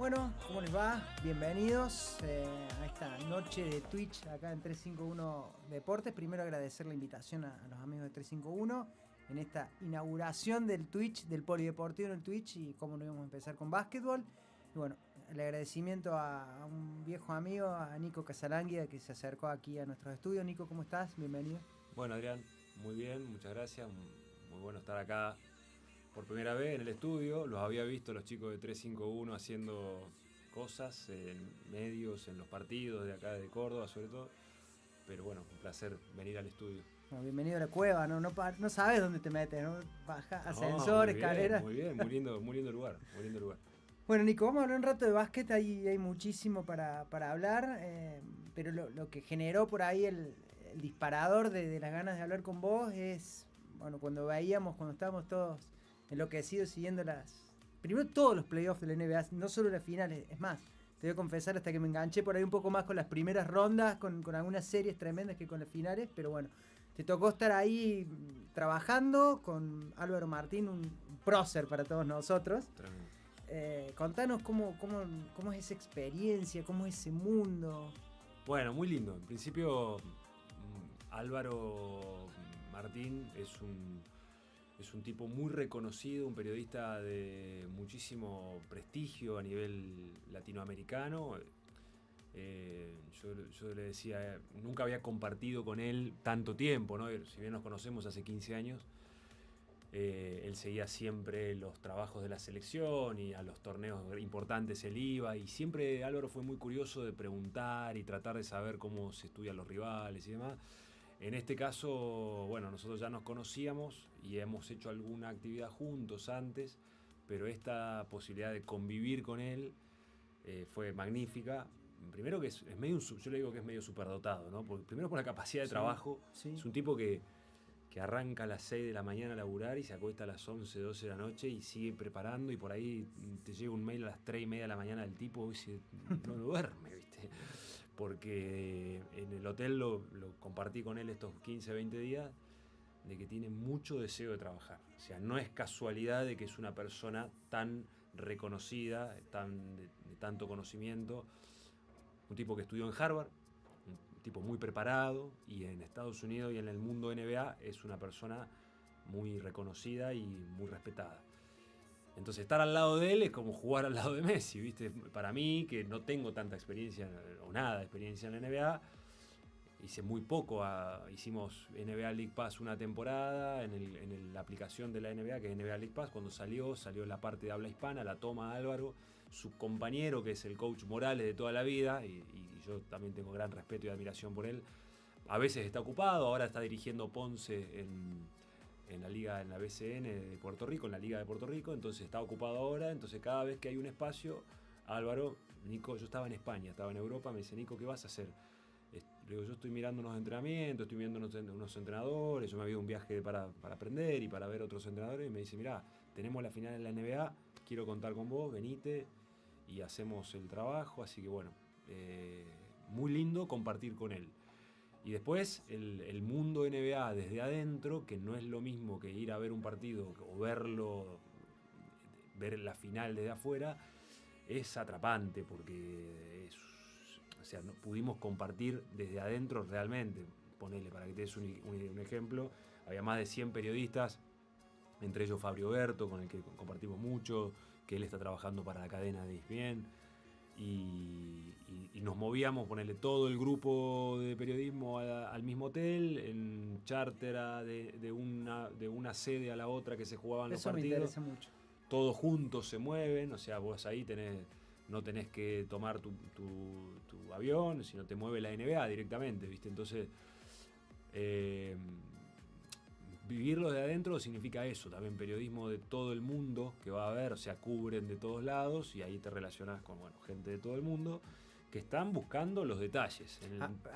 Bueno, ¿cómo les va? Bienvenidos a esta noche de Twitch acá en 351 Deportes. Primero agradecer la invitación a los amigos de 351 en esta inauguración del Twitch, del polideportivo en el Twitch, y cómo no íbamos a empezar con básquetbol. Y bueno, el agradecimiento a un viejo amigo, a Nico Casalánguida, que se acercó aquí a nuestros estudios. Nico, ¿cómo estás? Bienvenido. Bueno, Adrián, muy bien, muchas gracias. Muy bueno estar acá por primera vez en el estudio. Los había visto los chicos de 351 haciendo cosas en medios, en los partidos de acá de Córdoba sobre todo. Pero bueno, un placer venir al estudio. Bueno, bienvenido a la cueva, no sabes dónde te metes, ¿no? Baja, ascensor, Muy bien, escalera. muy bien, muy lindo lugar, muy lindo lugar. Bueno, Nico, vamos a hablar un rato de básquet, hay muchísimo para hablar, pero lo que generó por ahí el disparador de las ganas de hablar con vos es, bueno, cuando estábamos todos enloquecidos siguiendo primero todos los playoffs de la NBA, no solo las finales, es más, te voy a confesar hasta que me enganché por ahí un poco más con las primeras rondas, con algunas series tremendas que con las finales, pero bueno, te tocó estar ahí trabajando con Álvaro Martín, un prócer para todos nosotros. Tremendo. Contanos cómo es esa experiencia, cómo es ese mundo. Bueno, muy lindo. En principio, Álvaro Martín es un tipo muy reconocido, un periodista de muchísimo prestigio a nivel latinoamericano. Yo le decía, nunca había compartido con él tanto tiempo, ¿no? Si bien nos conocemos hace 15 años, él seguía siempre los trabajos de la selección y a los torneos importantes él iba, y siempre Álvaro fue muy curioso de preguntar y tratar de saber cómo se estudian los rivales y demás. En este caso, bueno, nosotros ya nos conocíamos y hemos hecho alguna actividad juntos antes, pero esta posibilidad de convivir con él fue magnífica. Primero que es medio yo le digo que es medio superdotado, ¿no? Primero por la capacidad de trabajo. Sí. Es un tipo que arranca a las 6 de la mañana a laburar y se acuesta a las 11, 12 de la noche y sigue preparando, y por ahí te llega un mail a las 3 y media de la mañana del tipo y dice, no duerme, ¿viste? Porque en el hotel lo compartí con él estos 15, 20 días, de que tiene mucho deseo de trabajar. O sea, no es casualidad de que es una persona tan reconocida, de tanto conocimiento, un tipo que estudió en Harvard, un tipo muy preparado, y en Estados Unidos y en el mundo NBA es una persona muy reconocida y muy respetada. Entonces estar al lado de él es como jugar al lado de Messi, ¿viste? Para mí, que no tengo tanta experiencia o nada de experiencia en la NBA, hice muy poco, hicimos NBA League Pass una temporada en la aplicación de la NBA, que es NBA League Pass. Cuando salió la parte de habla hispana, la toma Álvaro, su compañero, que es el coach Morales de toda la vida, y yo también tengo gran respeto y admiración por él. A veces está ocupado, ahora está dirigiendo Ponce en la liga, en la BCN de Puerto Rico, en la liga de Puerto Rico, entonces está ocupado ahora. Entonces cada vez que hay un espacio, Álvaro, Nico, yo estaba en España, estaba en Europa, me dice, Nico, ¿qué vas a hacer? Le digo, yo estoy mirando unos entrenamientos, estoy viendo unos entrenadores, yo me había ido un viaje para aprender y para ver otros entrenadores, y me dice, mirá, tenemos la final en la NBA, quiero contar con vos, venite y hacemos el trabajo. Así que bueno, muy lindo compartir con él. Y después el mundo NBA desde adentro, que no es lo mismo que ir a ver un partido o ver la final desde afuera, es atrapante porque o sea, no pudimos compartir desde adentro realmente. Ponele, para que te des un ejemplo, había más de 100 periodistas, entre ellos Fabio Berto, con el que compartimos mucho, que él está trabajando para la cadena de ESPN, y nos movíamos, ponerle todo el grupo de periodismo al mismo hotel, en charter de una sede a la otra que se jugaban los Eso me partidos. interesa mucho. Todos juntos se mueven, o sea, vos ahí no tenés que tomar tu avión, sino te mueve la NBA directamente, ¿viste? Entonces, vivirlo de adentro significa eso, también periodismo de todo el mundo que va a haber, o sea, cubren de todos lados, y ahí te relacionás con, bueno, gente de todo el mundo que están buscando los detalles.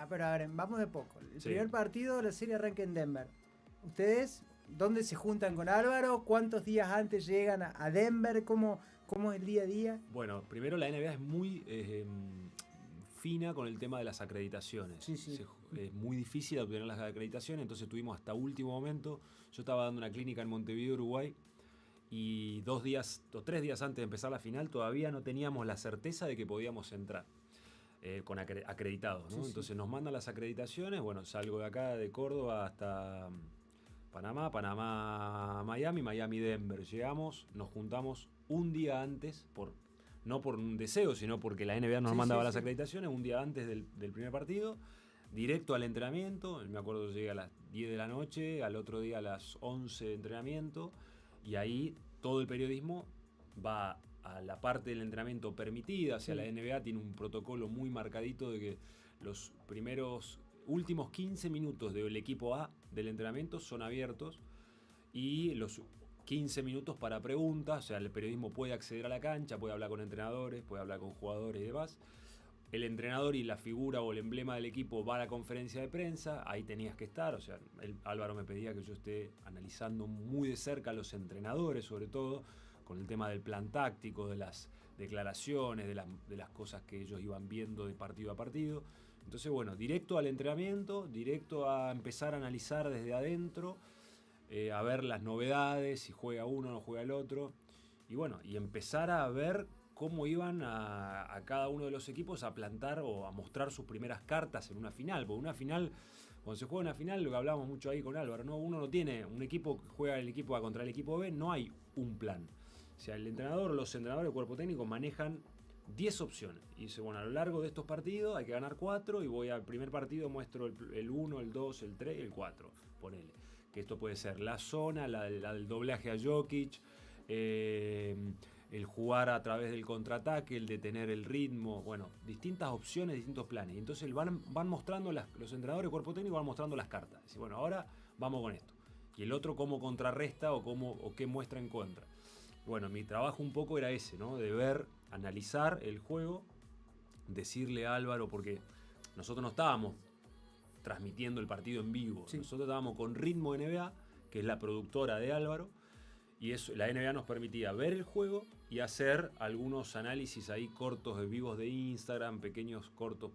Pero a ver, vamos de poco. El Sí. primer partido, la serie arranca en Denver. ¿Ustedes dónde se juntan con Álvaro? ¿Cuántos días antes llegan a Denver? ¿Cómo es el día a día? Bueno, primero la NBA es muy fina con el tema de las acreditaciones. Sí. Es muy difícil obtener las acreditaciones, entonces tuvimos hasta último momento. Yo estaba dando una clínica en Montevideo, Uruguay, y 2 días o 3 días antes de empezar la final todavía no teníamos la certeza de que podíamos entrar con acreditados, ¿no? Sí, sí. Entonces nos mandan las acreditaciones, bueno, salgo de acá de Córdoba hasta Panamá, Miami, Denver. Llegamos, nos juntamos un día antes, no por un deseo, sino porque la NBA nos mandaba las acreditaciones, un día antes del primer partido, directo al entrenamiento. Me acuerdo que llegué a las 10 de la noche, al otro día a las 11 de entrenamiento, y ahí todo el periodismo va a la parte del entrenamiento permitida. O sea, la NBA tiene un protocolo muy marcadito de que los últimos 15 minutos del equipo A del entrenamiento son abiertos y los 15 minutos para preguntas. O sea, el periodismo puede acceder a la cancha, puede hablar con entrenadores, puede hablar con jugadores y demás. El entrenador y la figura o el emblema del equipo va a la conferencia de prensa, ahí tenías que estar. O sea, Álvaro me pedía que yo esté analizando muy de cerca a los entrenadores, sobre todo con el tema del plan táctico, de las declaraciones, de las cosas que ellos iban viendo de partido a partido. Entonces, bueno, directo al entrenamiento, directo a empezar a analizar desde adentro, a ver las novedades, si juega uno o no juega el otro. Y bueno, y empezar a ver cómo iban a cada uno de los equipos a plantar o a mostrar sus primeras cartas en una final. Porque una final, cuando se juega una final, lo que hablábamos mucho ahí con Álvaro, ¿no? Uno no tiene un equipo que juega el equipo A contra el equipo B, no hay un plan. O sea, los entrenadores, el cuerpo técnico manejan 10 opciones. Y dice, bueno, a lo largo de estos partidos hay que ganar 4 y voy al primer partido, muestro el 1, el 2, el 3 y el 4. Ponele. Que esto puede ser la zona, la del doblaje a Jokic, el jugar a través del contraataque, el detener el ritmo, bueno, distintas opciones, distintos planes. Y entonces van mostrando, los entrenadores, el cuerpo técnico van mostrando las cartas. Dice, bueno, ahora vamos con esto. Y el otro cómo contrarresta o qué muestra en contra. Bueno, mi trabajo un poco era ese, ¿no? De ver, analizar el juego, decirle a Álvaro, porque nosotros no estábamos transmitiendo el partido en vivo. Sí. Nosotros estábamos con Ritmo NBA, que es la productora de Álvaro, y eso, la NBA nos permitía ver el juego y hacer algunos análisis ahí cortos de vivos de Instagram, pequeños cortos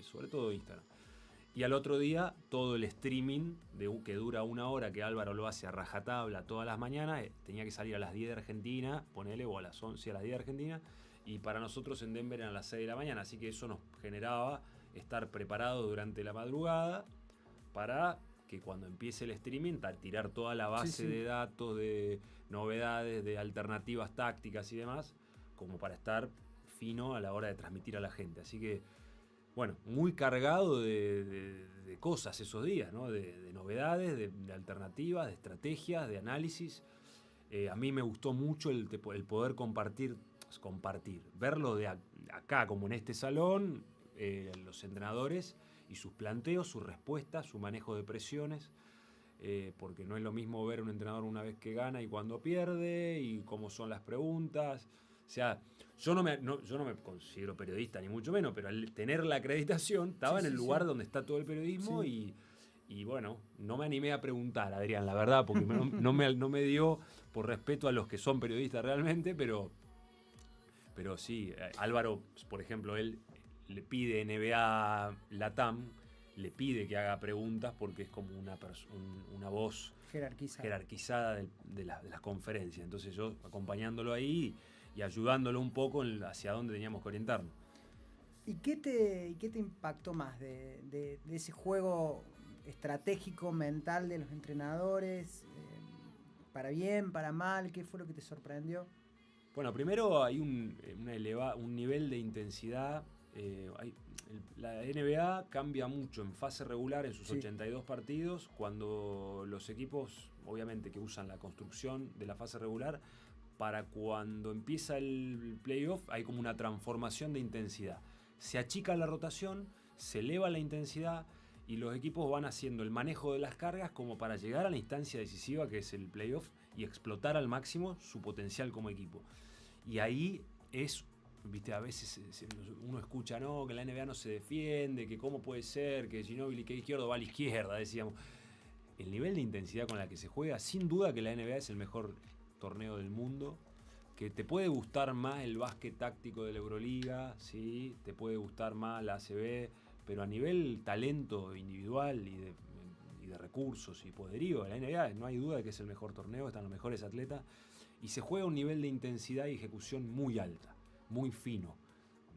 sobre todo Instagram. Y al otro día, todo el streaming que dura 1 hora, que Álvaro lo hace a rajatabla todas las mañanas, tenía que salir a las 10 de Argentina, ponele, o a las 11 a las 10 de Argentina, y para nosotros en Denver eran las 6 de la mañana, así que eso nos generaba estar preparados durante la madrugada para que cuando empiece el streaming, tirar toda la base de datos, de novedades, de alternativas tácticas y demás, como para estar fino a la hora de transmitir a la gente. Así que, bueno, muy cargado de cosas esos días, ¿no? De novedades, de alternativas, de estrategias, de análisis. A mí me gustó mucho el poder compartir, verlo de acá, como en este salón, los entrenadores y sus planteos, sus respuestas, su manejo de presiones, porque no es lo mismo ver a un entrenador una vez que gana y cuando pierde, y cómo son las preguntas. O sea, yo no me considero periodista, ni mucho menos, pero al tener la acreditación, estaba en el lugar donde está todo el periodismo y bueno, no me animé a preguntar, Adrián, la verdad, porque no me dio, por respeto a los que son periodistas realmente, pero sí, Álvaro, por ejemplo, él le pide NBA Latam, le pide que haga preguntas porque es como una voz jerarquizada de las conferencias. Entonces yo acompañándolo ahí y ayudándolo un poco hacia dónde teníamos que orientarnos. ¿Y qué te impactó más de ese juego estratégico, mental de los entrenadores? ¿Para bien, para mal? ¿Qué fue lo que te sorprendió? Bueno, primero hay un nivel de intensidad. La NBA cambia mucho en fase regular en sus 82 partidos, cuando los equipos, obviamente, que usan la construcción de la fase regular, para cuando empieza el playoff hay como una transformación de intensidad. Se achica la rotación, se eleva la intensidad y los equipos van haciendo el manejo de las cargas como para llegar a la instancia decisiva que es el playoff y explotar al máximo su potencial como equipo. Y ahí es, viste, a veces uno escucha, no, que la NBA no se defiende, que cómo puede ser, que Ginóbili que izquierdo va a la izquierda, decíamos. El nivel de intensidad con la que se juega, sin duda que la NBA es el mejor torneo del mundo, que te puede gustar más el básquet táctico de la Euroliga, ¿sí? Te puede gustar más la ACB, pero a nivel talento individual y y de recursos y poderío. La NBA no hay duda de que es el mejor torneo, están los mejores atletas y se juega a un nivel de intensidad y ejecución muy alta, muy fino,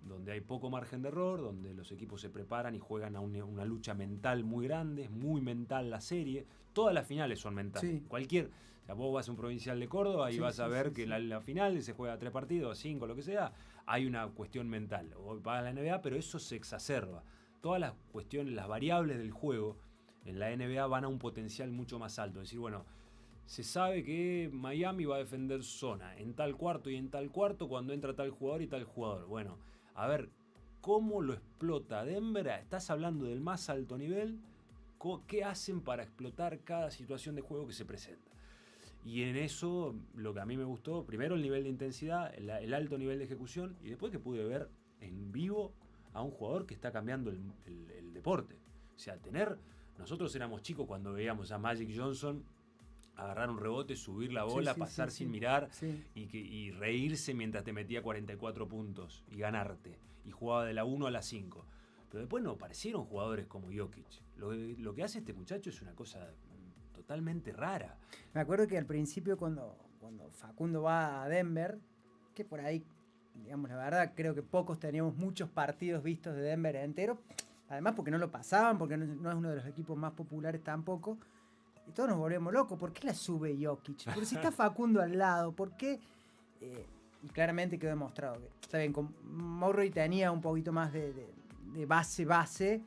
donde hay poco margen de error, donde los equipos se preparan y juegan a una lucha mental muy grande, es muy mental la serie. Todas las finales son mentales. Sí. O sea, vos vas a un provincial de Córdoba y vas a ver que la final se juega 3 partidos, 5, lo que sea, hay una cuestión mental. O vas a la NBA, pero eso se exacerba. Todas las cuestiones, las variables del juego en la NBA van a un potencial mucho más alto. Es decir, bueno, se sabe que Miami va a defender zona en tal cuarto y en tal cuarto cuando entra tal jugador y tal jugador. Bueno, a ver, ¿cómo lo explota Denver? Estás hablando del más alto nivel. ¿Qué hacen para explotar cada situación de juego que se presenta? Y en eso, lo que a mí me gustó, primero el nivel de intensidad, el alto nivel de ejecución, y después que pude ver en vivo a un jugador que está cambiando el deporte. O sea, nosotros éramos chicos cuando veíamos a Magic Johnson agarrar un rebote, subir la bola, pasar sin mirar y reírse mientras te metía 44 puntos y ganarte. Y jugaba de la 1 a la 5. Pero después no aparecieron jugadores como Jokic. Lo que hace este muchacho es una cosa totalmente rara. Me acuerdo que al principio cuando Facundo va a Denver, que por ahí, digamos la verdad, creo que pocos teníamos muchos partidos vistos de Denver entero. Además porque no lo pasaban, porque no es uno de los equipos más populares tampoco. Y todos nos volvemos locos. ¿Por qué la sube Jokic? Porque si está Facundo al lado, ¿por qué? Y claramente quedó demostrado que, está bien, con Murray tenía un poquito más de base,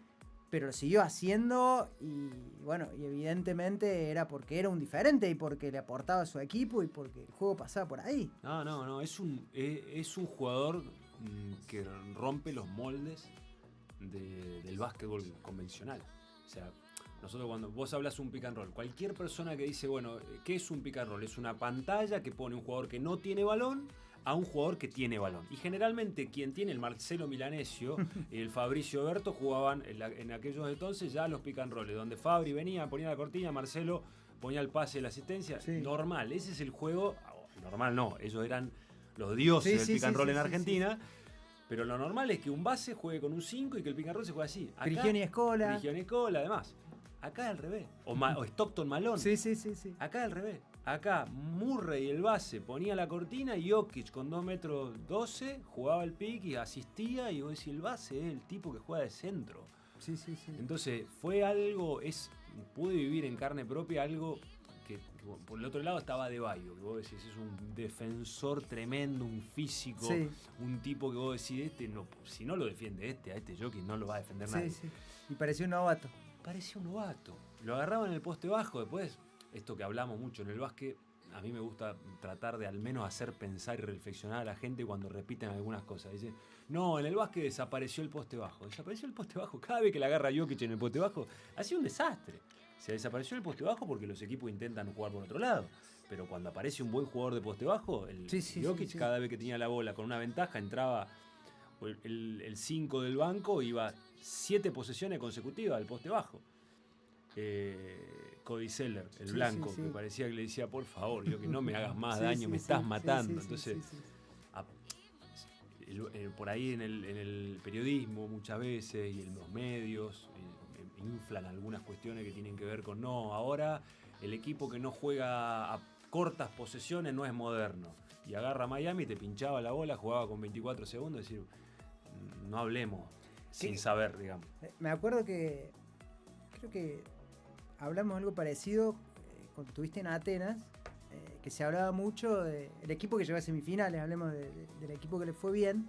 pero lo siguió haciendo y bueno, y evidentemente era porque era un diferente y porque le aportaba a su equipo y porque el juego pasaba por ahí. No, es un jugador que rompe los moldes del básquetbol convencional. O sea, nosotros cuando vos hablas un pick and roll, cualquier persona que dice, bueno, ¿qué es un pick and roll? Es una pantalla que pone un jugador que no tiene balón a un jugador que tiene balón. Y generalmente quien tiene el Marcelo Milanesio y el Fabricio Berto jugaban en aquellos entonces ya los pick and rolls, donde Fabri venía, ponía la cortina, Marcelo ponía el pase, la asistencia. Normal, ese es el juego. Normal no, ellos eran los dioses del pick and roll en Argentina. Pero lo normal es que un base juegue con un 5 y que el pick and roll se juegue así. Prigioni Escola, además. Acá al revés. O Stockton Malone. Sí. Acá al revés. Acá Murray, el base, ponía la cortina y Jokic con 2 metros 12 jugaba el pick y asistía. Y vos decís, el base es el tipo que juega de centro. Sí. Entonces fue algo, pude vivir en carne propia algo que por el otro lado estaba Adebayo, que vos decís, es un defensor tremendo, un físico, un tipo que vos decís, si no lo defiende a este Jokic no lo va a defender nadie. Y parecía un novato. Lo agarraba en el poste bajo. Después, esto que hablamos mucho en el básquet, a mí me gusta tratar de al menos hacer pensar y reflexionar a la gente cuando repiten algunas cosas. Dicen, no, en el básquet desapareció el poste bajo. Desapareció el poste bajo. Cada vez que la agarra Jokic en el poste bajo, hacía un desastre. Se desapareció el poste bajo porque los equipos intentan jugar por otro lado. Pero cuando aparece un buen jugador de poste bajo, Jokic cada vez que tenía la bola con una ventaja entraba el 5 del banco, iba 7 posesiones consecutivas al poste bajo. Cody Zeller, el blanco, que parecía que le decía, por favor, yo que no me hagas más daño, me estás matando. Entonces, por ahí en el periodismo muchas veces y en los medios inflan algunas cuestiones que tienen que ver con, no, ahora el equipo que no juega a cortas posesiones no es moderno. Y agarra a Miami, te pinchaba la bola, jugaba con 24 segundos, es decir, no hablemos sin saber, digamos. Me acuerdo que creo que hablamos algo parecido cuando estuviste en Atenas, que se hablaba mucho del equipo que llegó a semifinales, hablemos del equipo que le fue bien,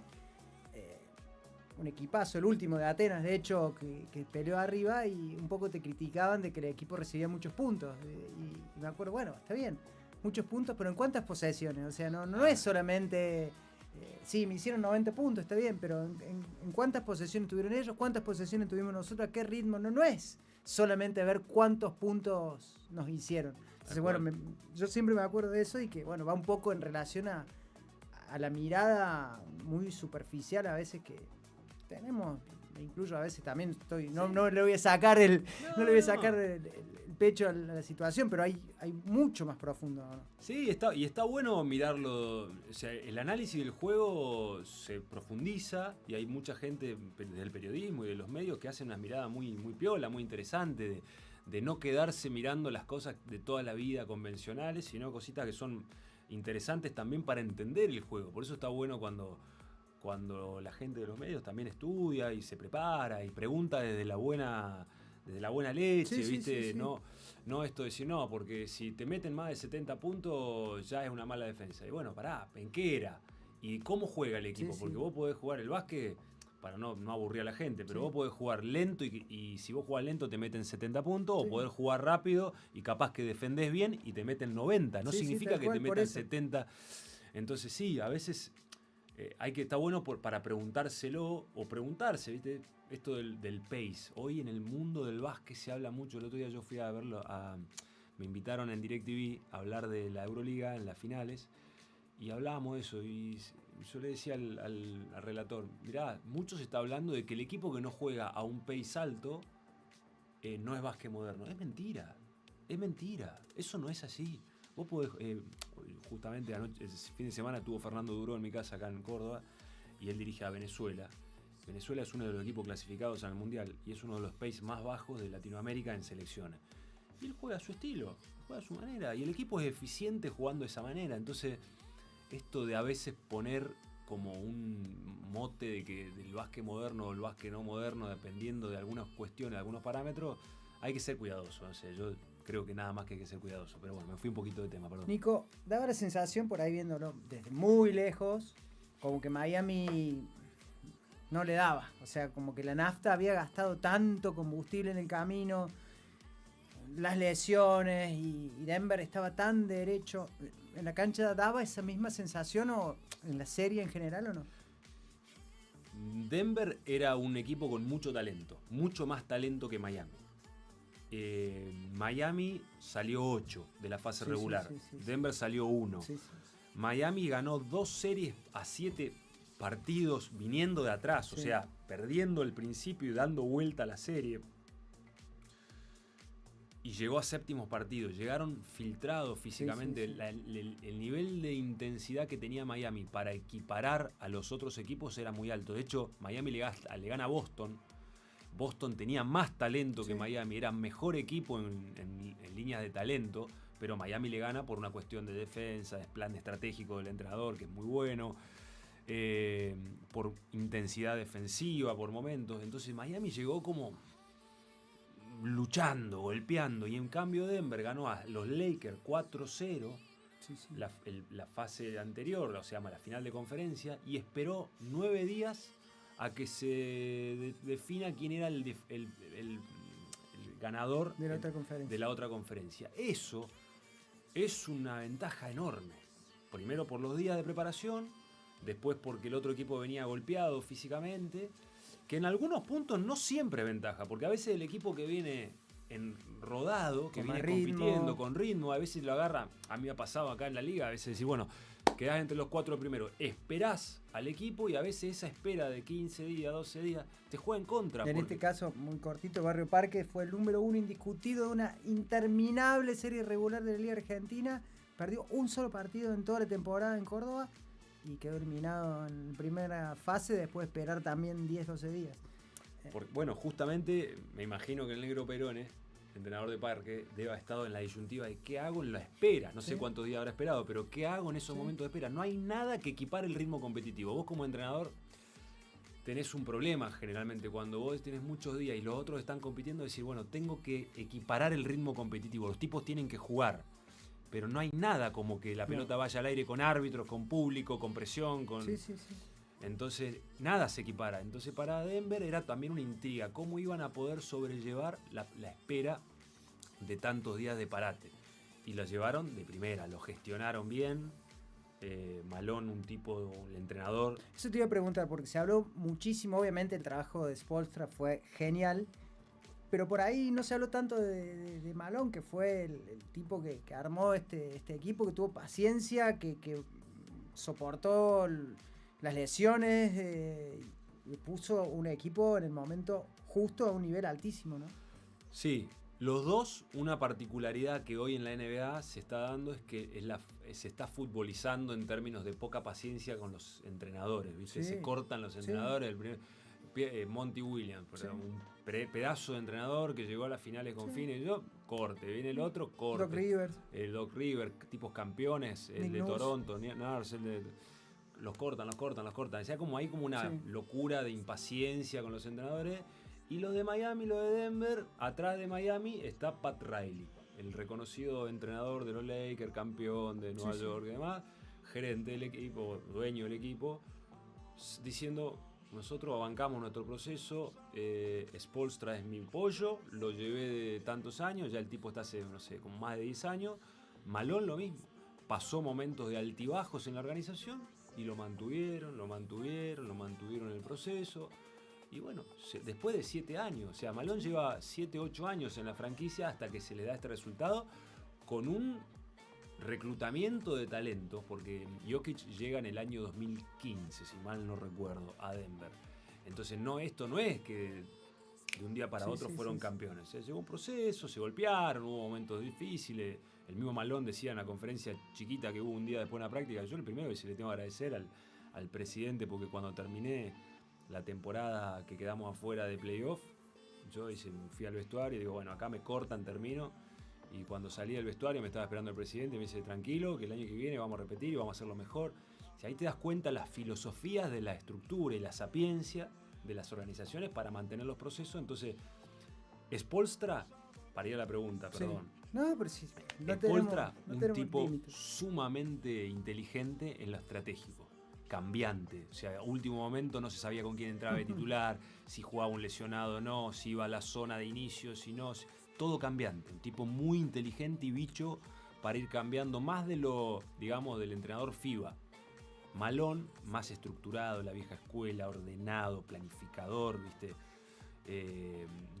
un equipazo, el último de Atenas, de hecho, que peleó arriba y un poco te criticaban de que el equipo recibía muchos puntos. Y me acuerdo, bueno, está bien, muchos puntos, pero ¿en cuántas posesiones? O sea, no es solamente... sí, me hicieron 90 puntos, está bien, pero ¿en cuántas posesiones tuvieron ellos? ¿Cuántas posesiones tuvimos nosotros? ¿A qué ritmo? No es solamente ver cuántos puntos nos hicieron. Entonces, bueno, yo siempre me acuerdo de eso y que, bueno, va un poco en relación a la mirada muy superficial a veces que tenemos, me incluyo a veces también no le voy a sacar el pecho a la situación, pero hay mucho más profundo, ¿no? Sí, está bueno mirarlo. O sea, el análisis del juego se profundiza y hay mucha gente del periodismo y de los medios que hacen una mirada muy, muy piola, muy interesante de no quedarse mirando las cosas de toda la vida convencionales, sino cositas que son interesantes también para entender el juego. Por eso está bueno cuando la gente de los medios también estudia y se prepara y pregunta desde la buena leche, Sí, ¿viste? sí, sí. No esto de decir, no, porque si te meten más de 70 puntos ya es una mala defensa. Y bueno, pará, ¿en qué era? ¿Y cómo juega el equipo? Sí, Porque sí. vos podés jugar el básquet, para no aburrir a la gente, pero Sí. vos podés jugar lento y si vos jugás lento te meten 70 puntos, Sí. o podés jugar rápido y capaz que defendés bien y te meten 90. No Sí, sí, significa tal que cual, te por metan eso. 70. Entonces sí, a veces está bueno para preguntárselo o preguntarse, ¿viste? Esto del pace. Hoy en el mundo del básquet se habla mucho. El otro día yo fui a verlo, me invitaron en DirecTV a hablar de la Euroliga en las finales y hablábamos de eso y yo le decía al relator, mirá, mucho se está hablando de que el equipo que no juega a un pace alto no es básquet moderno. Es mentira, eso no es así. Vos podés, justamente anoche, el fin de semana estuvo Fernando Duró en mi casa acá en Córdoba y él dirige a Venezuela. Venezuela es uno de los equipos clasificados al Mundial y es uno de los paces más bajos de Latinoamérica en selecciones. Y él juega a su estilo, juega a su manera y el equipo es eficiente jugando de esa manera. Entonces, esto de a veces poner como un mote del básquet moderno o el básquet no moderno, dependiendo de algunas cuestiones, de algunos parámetros, hay que ser cuidadoso. No sé, yo creo que nada más que hay que ser cuidadoso. Pero bueno, me fui un poquito de tema, perdón. Nico, daba la sensación por ahí viéndolo desde muy lejos, como que Miami no le daba. O sea, como que la nafta había gastado tanto combustible en el camino, las lesiones, y Denver estaba tan derecho. ¿En la cancha daba esa misma sensación o en la serie en general o no? Denver era un equipo con mucho talento, mucho más talento que Miami. Miami salió 8 de la fase regular, sí. Denver salió 1. Sí. Miami ganó 2 series a 7 partidos viniendo de atrás, o sea, perdiendo el principio y dando vuelta a la serie. Y llegó a séptimos partidos, llegaron filtrados físicamente. Sí. El nivel de intensidad que tenía Miami para equiparar a los otros equipos era muy alto. De hecho, Miami le gana a Boston. Boston tenía más talento que Miami, era mejor equipo en líneas de talento, pero Miami le gana por una cuestión de defensa, de plan estratégico del entrenador, que es muy bueno, por intensidad defensiva, por momentos. Entonces Miami llegó como luchando, golpeando, y en cambio Denver ganó a los Lakers 4-0 la fase anterior, o sea, la final de conferencia, y esperó 9 días a que se defina quién era el ganador de la otra conferencia. Eso es una ventaja enorme. Primero por los días de preparación, después porque el otro equipo venía golpeado físicamente, que en algunos puntos no siempre es ventaja, porque a veces el equipo que viene rodado, que viene compitiendo con ritmo, a veces lo agarra. A mí me ha pasado acá en la liga, a veces decís, bueno, quedás entre los 4 primeros, esperás al equipo y a veces esa espera de 15 días, 12 días, te juega en contra. En este caso, muy cortito, Barrio Parque fue el número 1 indiscutido de una interminable serie regular de la Liga Argentina. Perdió un solo partido en toda la temporada en Córdoba y quedó eliminado en primera fase después de esperar también 10, 12 días. Bueno, justamente me imagino que el Negro Perone, entrenador de Parque, debe haber estado en la disyuntiva de qué hago en la espera. No sé cuántos días habrá esperado, pero qué hago en esos momentos de espera. No hay nada que equipare el ritmo competitivo. Vos como entrenador tenés un problema generalmente cuando vos tenés muchos días y los otros están compitiendo, decir, bueno, tengo que equiparar el ritmo competitivo. Los tipos tienen que jugar. Pero no hay nada como que la pelota vaya al aire con árbitros, con público, con presión, con... Sí. Entonces, nada se equipara. Entonces, para Denver era también una intriga. ¿Cómo iban a poder sobrellevar la espera de tantos días de parate? Y lo llevaron de primera, lo gestionaron bien. Malone, el entrenador. Eso te iba a preguntar, porque se habló muchísimo. Obviamente, el trabajo de Spoelstra fue genial. Pero por ahí no se habló tanto de Malone, que fue el tipo que armó este equipo, que tuvo paciencia, que soportó las lesiones y puso un equipo en el momento justo a un nivel altísimo, ¿no? Sí, los dos, una particularidad que hoy en la NBA se está dando es que se está futbolizando en términos de poca paciencia con los entrenadores, ¿viste? Se cortan los entrenadores. Monty Williams, Sí. un pedazo de entrenador que llegó a las finales con Fines, y yo, corte, viene el otro, corte. Doc Rivers. El Doc River, tipos campeones, el Nick de Nurse. Toronto, Nurse, los cortan. O sea, como hay como una Sí. locura de impaciencia con los entrenadores. Y los de Miami, los de Denver, atrás de Miami está Pat Riley, el reconocido entrenador de los Lakers, campeón de Nueva York y demás, gerente del equipo, dueño del equipo, diciendo: nosotros abancamos nuestro proceso, Spoelstra es mi pollo, lo llevé de tantos años, ya el tipo está hace, no sé, como más de 10 años. Malone lo mismo, pasó momentos de altibajos en la organización y lo mantuvieron en el proceso. Y bueno, después de 7 años, o sea, Malone lleva 7, 8 años en la franquicia hasta que se le da este resultado, con un reclutamiento de talentos, porque Jokic llega en el año 2015, si mal no recuerdo, a Denver. Entonces esto no es que de un día para otro fueron campeones. Llegó un proceso, se golpearon, hubo momentos difíciles. El mismo Malone decía en la conferencia chiquita que hubo un día después de la práctica: yo el primero que se le tengo que agradecer al presidente, porque cuando terminé la temporada que quedamos afuera de playoff, yo fui al vestuario y digo, bueno, acá me cortan, termino. Y cuando salí del vestuario me estaba esperando el presidente y me dice: tranquilo, que el año que viene vamos a repetir y vamos a hacerlo mejor. O sea, ahí te das cuenta las filosofías de la estructura y la sapiencia de las organizaciones para mantener los procesos. Entonces, Spoelstra, para ir a la pregunta, perdón. No, pero sí. Spoelstra, un tipo límites. sumamente inteligente en lo estratégico, cambiante. O sea, a último momento no se sabía con quién entraba de titular, si jugaba un lesionado o no, si iba a la zona de inicio, si no. Todo cambiante. Un tipo muy inteligente y bicho para ir cambiando, más de lo, digamos, del entrenador FIBA. Malone, más estructurado, la vieja escuela, ordenado, planificador, ¿viste?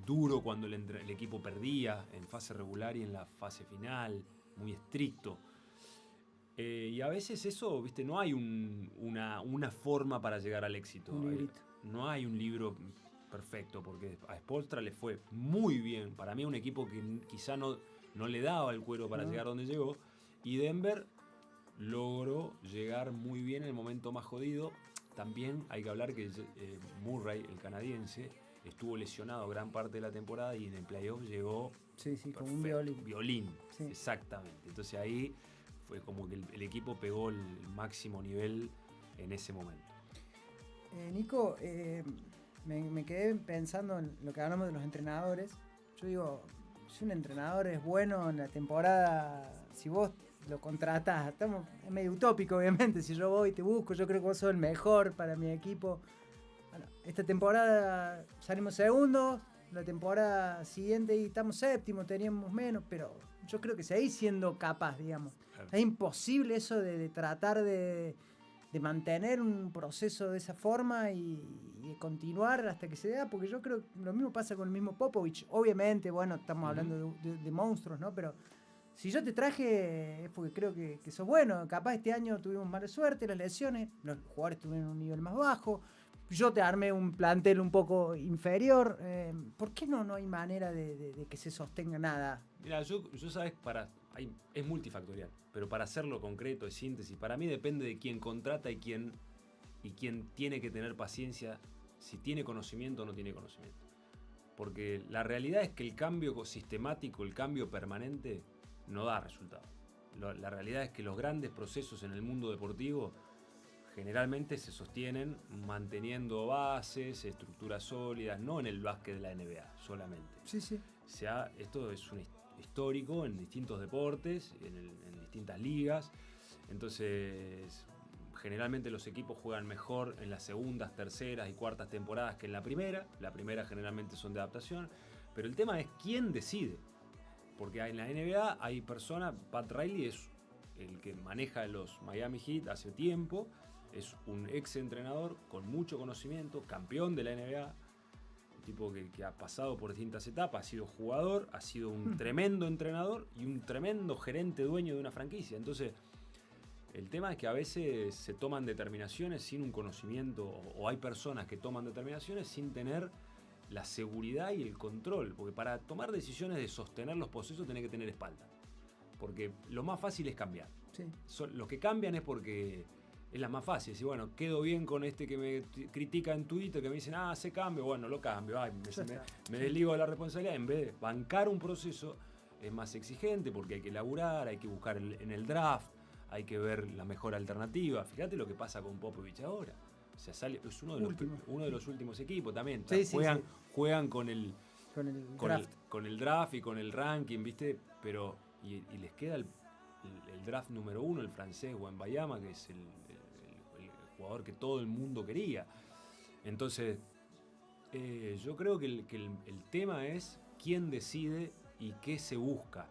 Duro cuando el equipo perdía en fase regular y en la fase final, muy estricto. Y a veces eso, ¿viste? No hay una forma para llegar al éxito. No hay un libro perfecto, porque a Spoelstra le fue muy bien. Para mí un equipo que quizá no le daba el cuero para llegar donde llegó. Y Denver logró llegar muy bien en el momento más jodido. También hay que hablar que Murray, el canadiense, estuvo lesionado gran parte de la temporada y en el playoff llegó con un violín. Sí. Exactamente. Entonces ahí fue como que el equipo pegó el máximo nivel en ese momento. Nico, me quedé pensando en lo que hablamos de los entrenadores. Yo digo, si un entrenador es bueno en la temporada, si vos lo contratás, es medio utópico obviamente, si yo voy y te busco, yo creo que vos sos el mejor para mi equipo. Bueno, esta temporada salimos segundos, la temporada siguiente y estamos séptimos, teníamos menos, pero yo creo que seguís siendo capaz, digamos. Claro. Es imposible eso de tratar de mantener un proceso de esa forma y de continuar hasta que se da, porque yo creo que lo mismo pasa con el mismo Popovich. Obviamente, bueno, estamos hablando de monstruos, ¿no? Pero si yo te traje es porque creo que sos bueno. Capaz este año tuvimos mala suerte, las lesiones, los jugadores tuvieron un nivel más bajo, yo te armé un plantel un poco inferior. ¿Por qué no hay manera de que se sostenga nada? Mira, yo sabes, es multifactorial, pero para hacerlo concreto, de síntesis, para mí depende de quién contrata y quién tiene que tener paciencia, si tiene conocimiento o no tiene conocimiento. Porque la realidad es que el cambio sistemático, el cambio permanente, no da resultado. La realidad es que los grandes procesos en el mundo deportivo generalmente se sostienen manteniendo bases, estructuras sólidas, no en el básquet de la NBA solamente. Sí. O sea, esto es un histórico en distintos deportes, en distintas ligas. Entonces, generalmente los equipos juegan mejor en las segundas, terceras y cuartas temporadas que en la primera. La primera generalmente son de adaptación. Pero el tema es quién decide. Porque en la NBA hay personas, Pat Riley es el que maneja los Miami Heat hace tiempo, es un ex entrenador con mucho conocimiento, campeón de la NBA, un tipo que ha pasado por distintas etapas, ha sido jugador, ha sido un tremendo entrenador y un tremendo gerente dueño de una franquicia. Entonces, el tema es que a veces se toman determinaciones sin un conocimiento, o hay personas que toman determinaciones sin tener la seguridad y el control, porque para tomar decisiones de sostener los procesos tenés que tener espalda, porque lo más fácil es cambiar. Sí. Los que cambian es porque es la más fácil. Si bueno, quedo bien con este que me critica en Twitter, que me dicen, hace cambio, bueno, lo cambio. Ay, me desligo de la responsabilidad. En vez de bancar un proceso, es más exigente porque hay que laburar, hay que buscar en el draft, hay que ver la mejor alternativa. Fíjate lo que pasa con Popovich ahora. O sea, es uno de los últimos equipos también. Juegan con el draft y con el ranking, ¿viste? Pero y les queda el draft número 1, el francés Wembanyama, que es el jugador que todo el mundo quería. Entonces, yo creo que el tema es quién decide y qué se busca.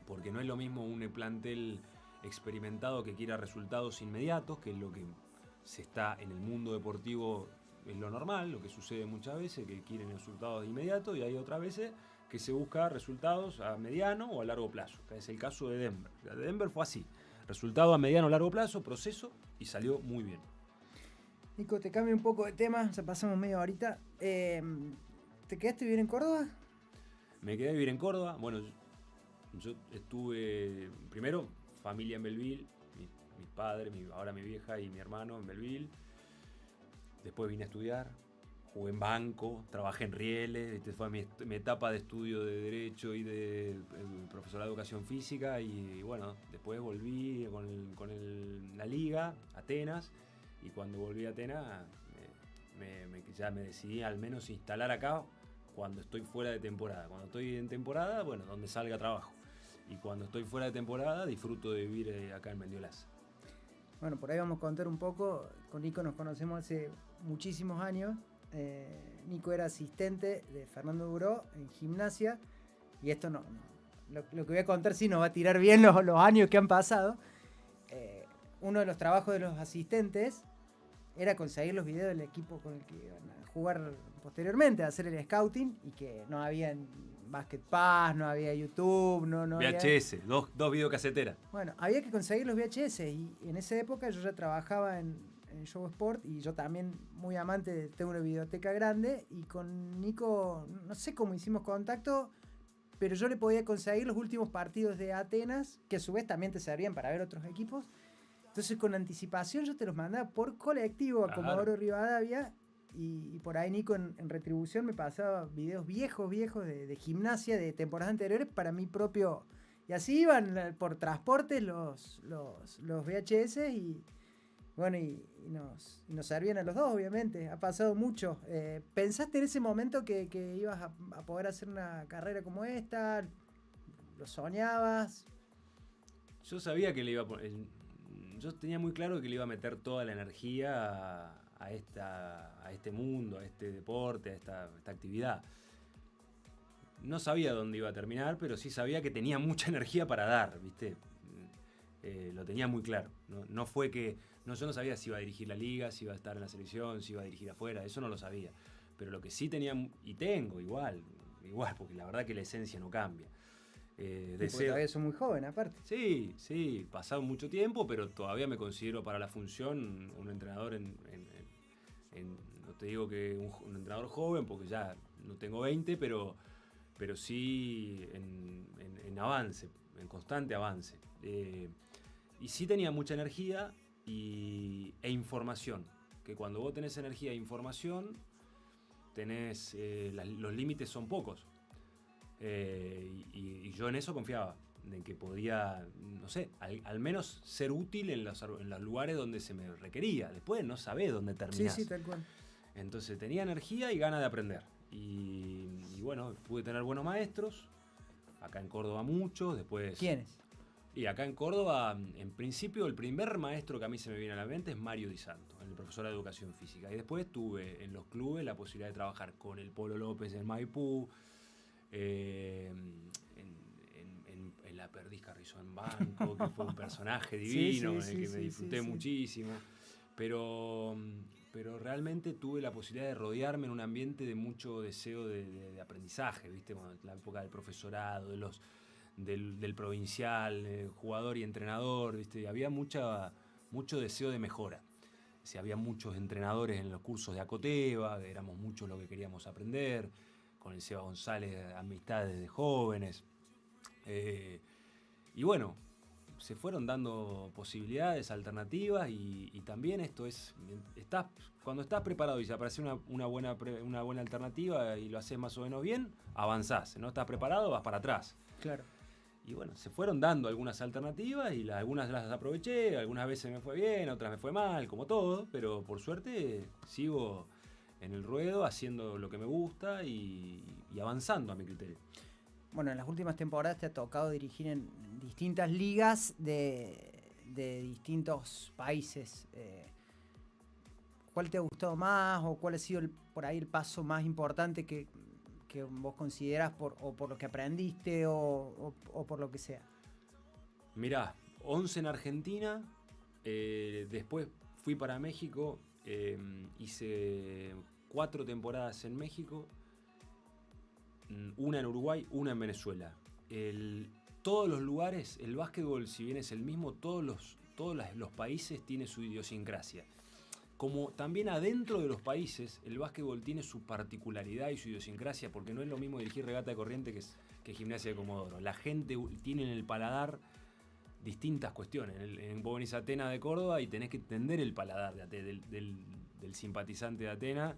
Porque no es lo mismo un plantel experimentado que quiera resultados inmediatos, que es lo que se está en el mundo deportivo, es lo normal, lo que sucede muchas veces, que quieren resultados inmediatos, y hay otras veces que se busca resultados a mediano o a largo plazo, que es el caso de Denver. De Denver fue así, resultado a mediano o largo plazo, proceso, y salió muy bien. Nico, te cambio un poco de tema, ya pasamos media horita. ¿Te quedaste vivir en Córdoba? Me quedé a vivir en Córdoba. Bueno, yo estuve, primero, familia en Belleville, mis padres, ahora mi vieja y mi hermano en Belleville. Después vine a estudiar, jugué en banco, trabajé en rieles. Esta fue mi etapa de estudio de Derecho y de profesorado de Educación Física. Y bueno, después volví con la Liga, Atenas. Y cuando volví a Atenas, ya me decidí al menos instalar acá cuando estoy fuera de temporada. Cuando estoy en temporada, bueno, donde salga trabajo. Y cuando estoy fuera de temporada, disfruto de vivir acá en Mendiolas. Bueno, por ahí vamos a contar un poco. Con Nico nos conocemos hace muchísimos años. Nico era asistente de Fernando Duró en gimnasia. Y esto lo que voy a contar sí nos va a tirar bien los años que han pasado. Uno de los trabajos de los asistentes era conseguir los videos del equipo con el que iban a jugar posteriormente, a hacer el scouting, y que no había Basket Pass, no había YouTube, no VHS, había... dos videocaseteras. Bueno, había que conseguir los VHS, y en esa época yo ya trabajaba en Show Sport, y yo también muy amante, tengo una videoteca grande, y con Nico no sé cómo hicimos contacto, pero yo le podía conseguir los últimos partidos de Atenas, que a su vez también te servían para ver otros equipos. Entonces, con anticipación yo te los mandaba por colectivo a Comodoro Rivadavia, y por ahí Nico en retribución me pasaba videos viejos de gimnasia de temporadas anteriores para mi propio... Y así iban por transportes los VHS, y bueno, y nos servían a los dos, obviamente. Ha pasado mucho. ¿Pensaste en ese momento que ibas a poder hacer una carrera como esta? ¿Lo soñabas? Yo sabía que le iba a poner... Yo tenía muy claro que le iba a meter toda la energía a este mundo, a este deporte, a esta actividad. No sabía dónde iba a terminar, pero sí sabía que tenía mucha energía para dar, ¿viste? Lo tenía muy claro. No fue que... yo no sabía si iba a dirigir la liga, si iba a estar en la selección, si iba a dirigir afuera, eso no lo sabía. Pero lo que sí tenía, y tengo igual, porque la verdad que la esencia no cambia. Porque todavía soy muy joven, aparte. Sí, pasado mucho tiempo, pero todavía me considero para la función un entrenador no te digo que un entrenador joven, porque ya no tengo 20, pero sí en avance, en constante avance. Y sí tenía mucha energía e información, que cuando vos tenés energía e información, tenés los límites son pocos. Y yo en eso confiaba, en que podía, no sé, al menos ser útil en los lugares donde se me requería. Después no sabés dónde terminás. Sí, tal cual. Entonces tenía energía y ganas de aprender. Y bueno, pude tener buenos maestros. Acá en Córdoba muchos, después... ¿Quiénes? Y acá en Córdoba, en principio, el primer maestro que a mí se me viene a la mente es Mario Di Santo, el profesor de Educación Física. Y después tuve en los clubes la posibilidad de trabajar con el Polo López en Maipú, en la Perdiz Carrizo en Banco, que fue un personaje divino, en el que me disfruté muchísimo. Pero realmente tuve la posibilidad de rodearme en un ambiente de mucho deseo de aprendizaje, ¿viste? Bueno, la época del profesorado, del provincial, jugador y entrenador, ¿viste? Había mucho deseo de mejora. O sea, había muchos entrenadores en los cursos de Acoteva, éramos muchos los que queríamos aprender, con el Seba González, amistades de jóvenes. Y bueno, se fueron dando posibilidades, alternativas y también esto es, cuando estás preparado y se aparece una buena alternativa y lo haces más o menos bien, avanzás. No estás preparado, vas para atrás. Claro. Y bueno, se fueron dando algunas alternativas y algunas las aproveché, algunas veces me fue bien, otras me fue mal, como todo, pero por suerte sigo en el ruedo haciendo lo que me gusta y avanzando a mi criterio. Bueno, en las últimas temporadas te ha tocado dirigir en distintas ligas de distintos países. ¿Cuál te ha gustado más o cuál ha sido por ahí el paso más importante que vos considerás por lo que aprendiste o por lo que sea? Mirá, 11 en Argentina, después fui para México, hice 4 temporadas en México, una en Uruguay, una en Venezuela. Todos los lugares, el básquetbol, si bien es el mismo, todos los países tienen su idiosincrasia. Como también adentro de los países, el básquetbol tiene su particularidad y su idiosincrasia, porque no es lo mismo dirigir Regata de Corrientes que Gimnasia de Comodoro. La gente tiene en el paladar distintas cuestiones. Vos venís a Atenas de Córdoba y tenés que entender el paladar del simpatizante de Atenas,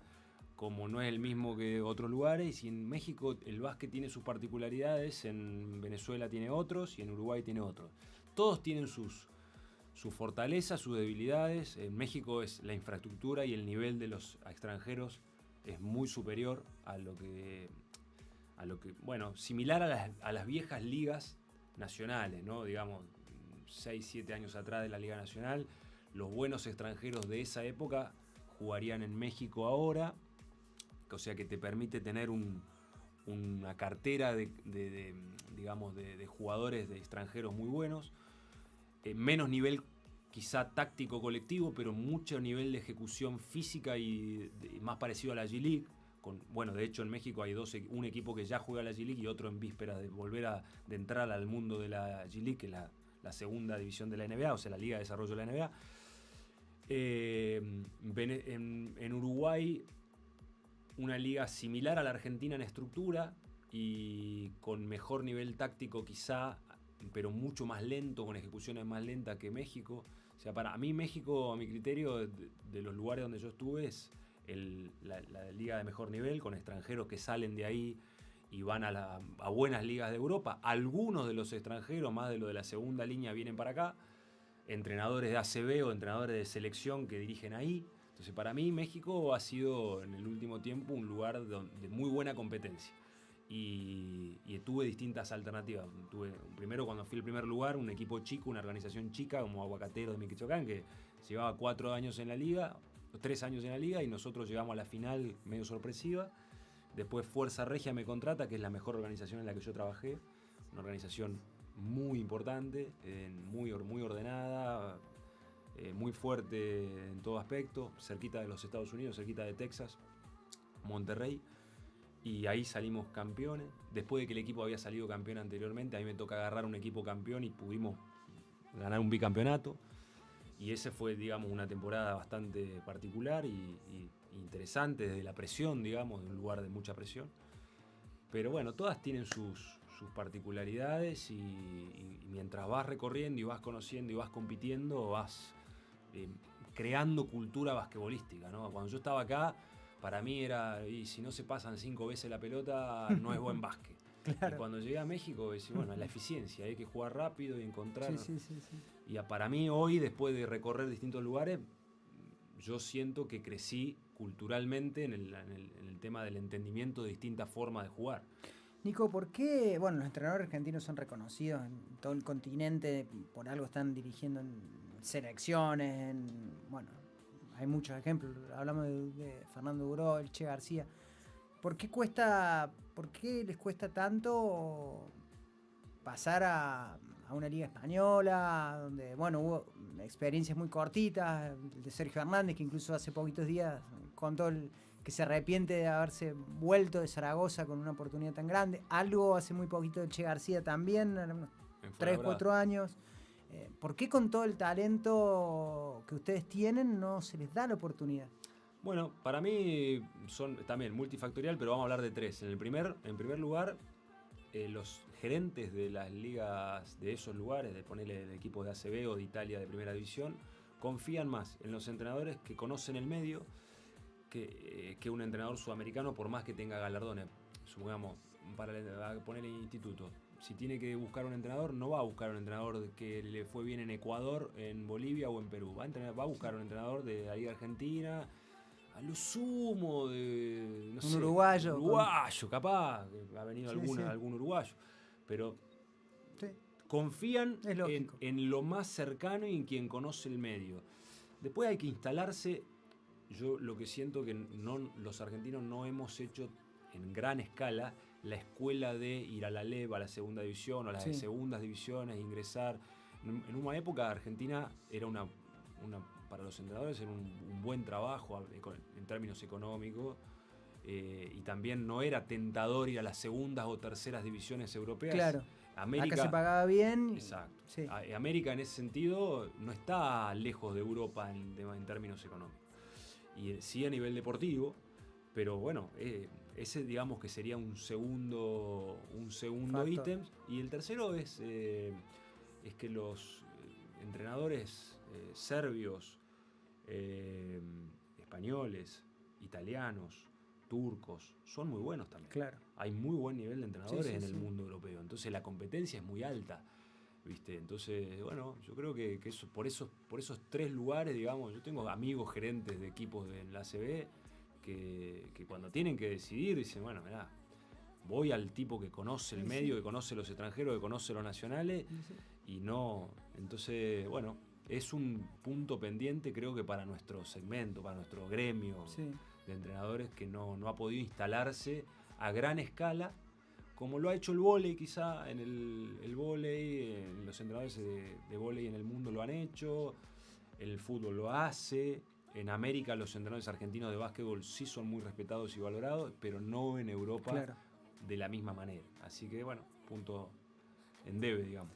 como no es el mismo que otros lugares. Y en México el básquet tiene sus particularidades, en Venezuela tiene otros y en Uruguay tiene otros. Todos tienen sus fortalezas, sus debilidades. En México es la infraestructura y el nivel de los extranjeros es muy superior a lo que bueno, similar a las viejas ligas nacionales, ¿no? Digamos, 6, 7 años atrás de la Liga Nacional, los buenos extranjeros de esa época jugarían en México ahora, o sea que te permite tener una cartera de jugadores de extranjeros muy buenos. Menos nivel quizá táctico colectivo, pero mucho nivel de ejecución física y más parecido a la G-League. Bueno, de hecho en México hay un equipo que ya juega a la G-League y otro en vísperas de volver de entrar al mundo de la G-League, que es la segunda división de la NBA, o sea, la Liga de Desarrollo de la NBA. En Uruguay, una liga similar a la Argentina en estructura y con mejor nivel táctico quizá, pero mucho más lento, con ejecuciones más lentas que México. O sea, para mí México, a mi criterio, de los lugares donde yo estuve, es la liga de mejor nivel, con extranjeros que salen de ahí y van a buenas ligas de Europa. Algunos de los extranjeros, más de lo de la segunda línea, vienen para acá. Entrenadores de ACB o entrenadores de selección que dirigen ahí. Entonces, para mí México ha sido en el último tiempo un lugar de muy buena competencia. Y tuve distintas alternativas. Primero, cuando fui al primer lugar, un equipo chico, una organización chica como Aguacatero de Michoacán, que llevaba 4 años en la liga, 3 años en la liga, y nosotros llegamos a la final medio sorpresiva. Después Fuerza Regia me contrata, que es la mejor organización en la que yo trabajé, una organización muy importante, muy ordenada, muy fuerte en todo aspecto, cerquita de los Estados Unidos, cerquita de Texas, Monterrey. Y ahí salimos campeones. Después de que el equipo había salido campeón anteriormente, a mí me toca agarrar un equipo campeón y pudimos ganar un bicampeonato. Y esa fue, digamos, una temporada bastante particular y interesante desde la presión, digamos, de un lugar de mucha presión. Pero bueno, todas tienen sus particularidades y mientras vas recorriendo y vas conociendo y vas compitiendo, vas creando cultura basquetbolística, ¿no? Cuando yo estaba acá, para mí era, y si no se pasan 5 veces la pelota, no es buen básquet. Claro. Y cuando llegué a México, decía, bueno, la eficiencia, hay que jugar rápido y encontrar. Sí. Y para mí hoy, después de recorrer distintos lugares, yo siento que crecí culturalmente en el tema del entendimiento de distintas formas de jugar. Nico, ¿por qué? Bueno, los entrenadores argentinos son reconocidos en todo el continente, por algo están dirigiendo en selecciones, bueno, hay muchos ejemplos, hablamos de Fernando Duró, el Che García. ¿Por qué les cuesta tanto pasar a una liga española, donde, bueno, hubo experiencias muy cortitas, el de Sergio Hernández, que incluso hace poquitos días contó que se arrepiente de haberse vuelto de Zaragoza con una oportunidad tan grande? Algo hace muy poquito de Che García también, unos 3, 4 años. ¿Por qué con todo el talento que ustedes tienen no se les da la oportunidad? Bueno, para mí son también multifactorial, pero vamos a hablar de 3. En primer lugar, gerentes de las ligas de esos lugares, de ponerle el equipo de ACB o de Italia de primera división, confían más en los entrenadores que conocen el medio que un entrenador sudamericano, por más que tenga galardones. Supongamos, para poner el instituto, si tiene que buscar un entrenador, no va a buscar un entrenador que le fue bien en Ecuador, en Bolivia o en Perú. Va a buscar un entrenador de la Liga Argentina, a lo sumo de, no sé, uruguayo. Capaz, ha venido algún uruguayo. Pero confían en lo más cercano y en quien conoce el medio. Después hay que instalarse. Yo lo que siento que los argentinos no hemos hecho en gran escala la escuela de ir a la LEV, a la segunda división o a las segundas divisiones, ingresar. En una época Argentina era para los entrenadores era un buen trabajo en términos económicos, y también no era tentador ir a las segundas o terceras divisiones europeas. Claro. Acá se pagaba bien. Exacto. Sí. América en ese sentido no está lejos de Europa en términos económicos. Y sí a nivel deportivo, pero bueno, ese digamos que sería un segundo ítem. Y el tercero es que los entrenadores serbios, españoles, italianos, turcos, son muy buenos también. Claro. Hay muy buen nivel de entrenadores en el mundo europeo. Entonces la competencia es muy alta, ¿viste? Entonces, bueno, yo creo que eso, por esos 3 lugares, digamos, yo tengo amigos gerentes de equipos de la ACB que cuando tienen que decidir dicen, bueno, mirá, voy al tipo que conoce el medio, que conoce los extranjeros, que conoce los nacionales, y no. Entonces, bueno, es un punto pendiente, creo que para nuestro segmento, para nuestro gremio de entrenadores, que no ha podido instalarse a gran escala, como lo ha hecho el vóley quizá. En el vóley, los entrenadores de vóley en el mundo lo han hecho, el fútbol lo hace. En América los entrenadores argentinos de básquetbol sí son muy respetados y valorados, pero no en Europa de la misma manera. Así que bueno, punto en debe, digamos.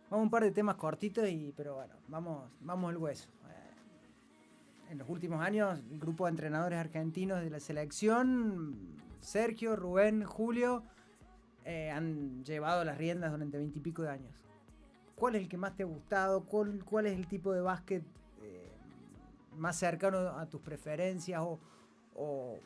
Vamos a un par de temas cortitos, pero bueno, vamos al hueso. En los últimos años, el grupo de entrenadores argentinos de la selección, Sergio, Rubén, Julio, han llevado las riendas durante 20 y pico de años. ¿Cuál es el que más te ha gustado? ¿Cuál es el tipo de básquet más cercano a tus preferencias? O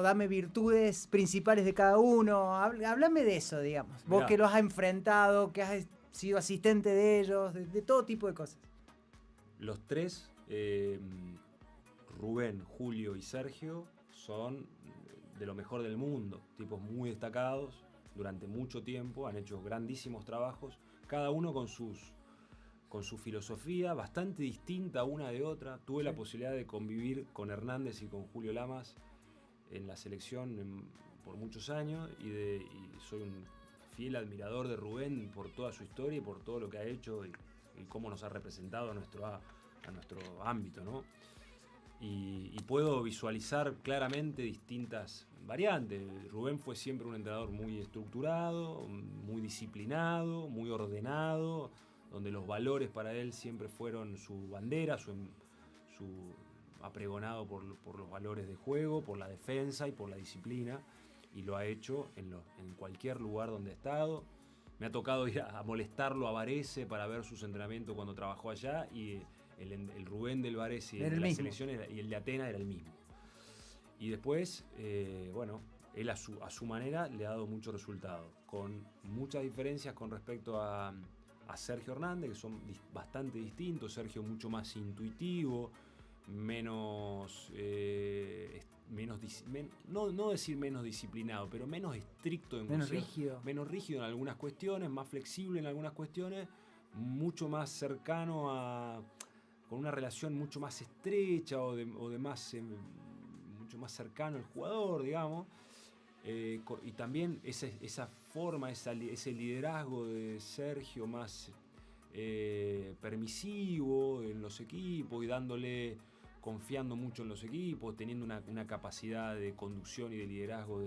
dame virtudes principales de cada uno. Háblame de eso, digamos. Mirá. Vos que los has enfrentado, que has sido asistente de ellos, de todo tipo de cosas. Los 3, Rubén, Julio y Sergio, son de lo mejor del mundo. Tipos muy destacados durante mucho tiempo, han hecho grandísimos trabajos, cada uno con su filosofía bastante distinta una de otra. Tuve la posibilidad de convivir con Hernández y con Julio Lamas en la selección por muchos años, y soy un fiel admirador de Rubén por toda su historia y por todo lo que ha hecho y cómo nos ha representado a nuestro ámbito, ¿no? Y puedo visualizar claramente distintas variantes. Rubén fue siempre un entrenador muy estructurado, muy disciplinado, muy ordenado, donde los valores para él siempre fueron su bandera, su apregonado por los valores de juego, por la defensa y por la disciplina, y lo ha hecho en cualquier lugar donde ha estado. Me ha tocado ir a molestarlo a Varese para ver sus entrenamientos cuando trabajó allá, y el Rubén del Varese y el de la selección y el de Atenas era el mismo. Y después, bueno, él a su manera le ha dado muchos resultados, con muchas diferencias con respecto a Sergio Hernández, que son bastante distintos. Sergio mucho más intuitivo, menos no decir menos disciplinado, pero menos estricto, menos rígido en algunas cuestiones, más flexible en algunas cuestiones, mucho más cercano con una relación mucho más estrecha mucho más cercano al jugador, digamos. Y también esa forma, ese liderazgo de Sergio más permisivo en los equipos, y confiando mucho en los equipos, teniendo una capacidad de conducción y de liderazgo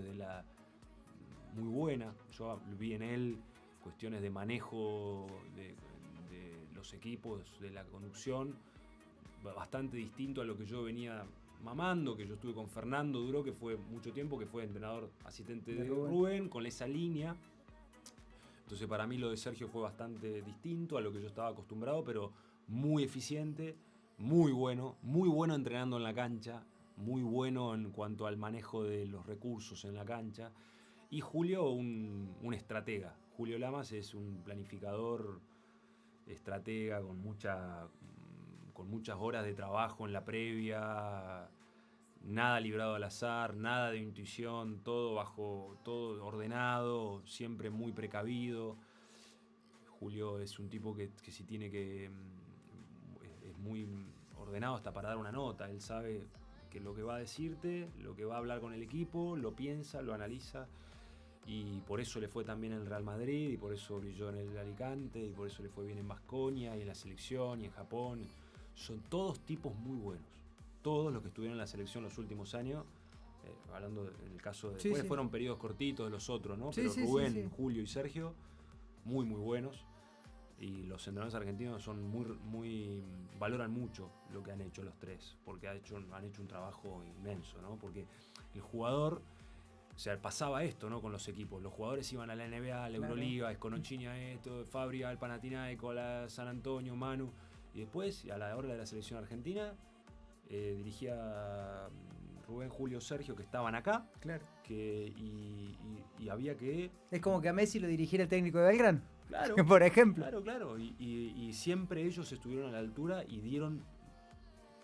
muy buena. Yo vi en él cuestiones de manejo de los equipos, de la conducción, bastante distinto a lo que yo venía mamando, que yo estuve con Fernando Duró, que fue mucho tiempo, que fue entrenador asistente de Rubén, con esa línea. Entonces para mí lo de Sergio fue bastante distinto a lo que yo estaba acostumbrado, pero muy eficiente, muy bueno entrenando en la cancha, muy bueno en cuanto al manejo de los recursos en la cancha. Y Julio, un estratega. Julio Lamas es un planificador, estratega, con muchas horas de trabajo en la previa, nada librado al azar, nada de intuición, todo ordenado, siempre muy precavido. Julio es un tipo que si tiene que... es muy ordenado hasta para dar una nota. Él sabe que lo que va a decirte, lo que va a hablar con el equipo, lo piensa, lo analiza. Y por eso le fue tan bien en el Real Madrid, y por eso brilló en el Alicante, y por eso le fue bien en Baskonia, y en la selección, y en Japón. Son todos tipos muy buenos. Todos los que estuvieron en la selección los últimos años, hablando en el caso de... Después fueron periodos cortitos de los otros, ¿no? Pero Rubén, Julio y Sergio, muy buenos. Y los entrenadores argentinos son valoran mucho lo que han hecho los tres, porque han hecho un trabajo inmenso, ¿no? Porque el jugador... O sea, pasaba esto, ¿no? Con los equipos. Los jugadores iban a la NBA, a la Euroliga, a Esconocini a esto, Fabri al Panathinaikos, a la San Antonio, Manu. Y después, a la hora de la selección argentina, dirigía Rubén, Julio, Sergio, que estaban acá. Claro. Y había que... Es como que a Messi lo dirigiera el técnico de Belgrano. Claro. Por ejemplo. Claro. Y siempre ellos estuvieron a la altura y dieron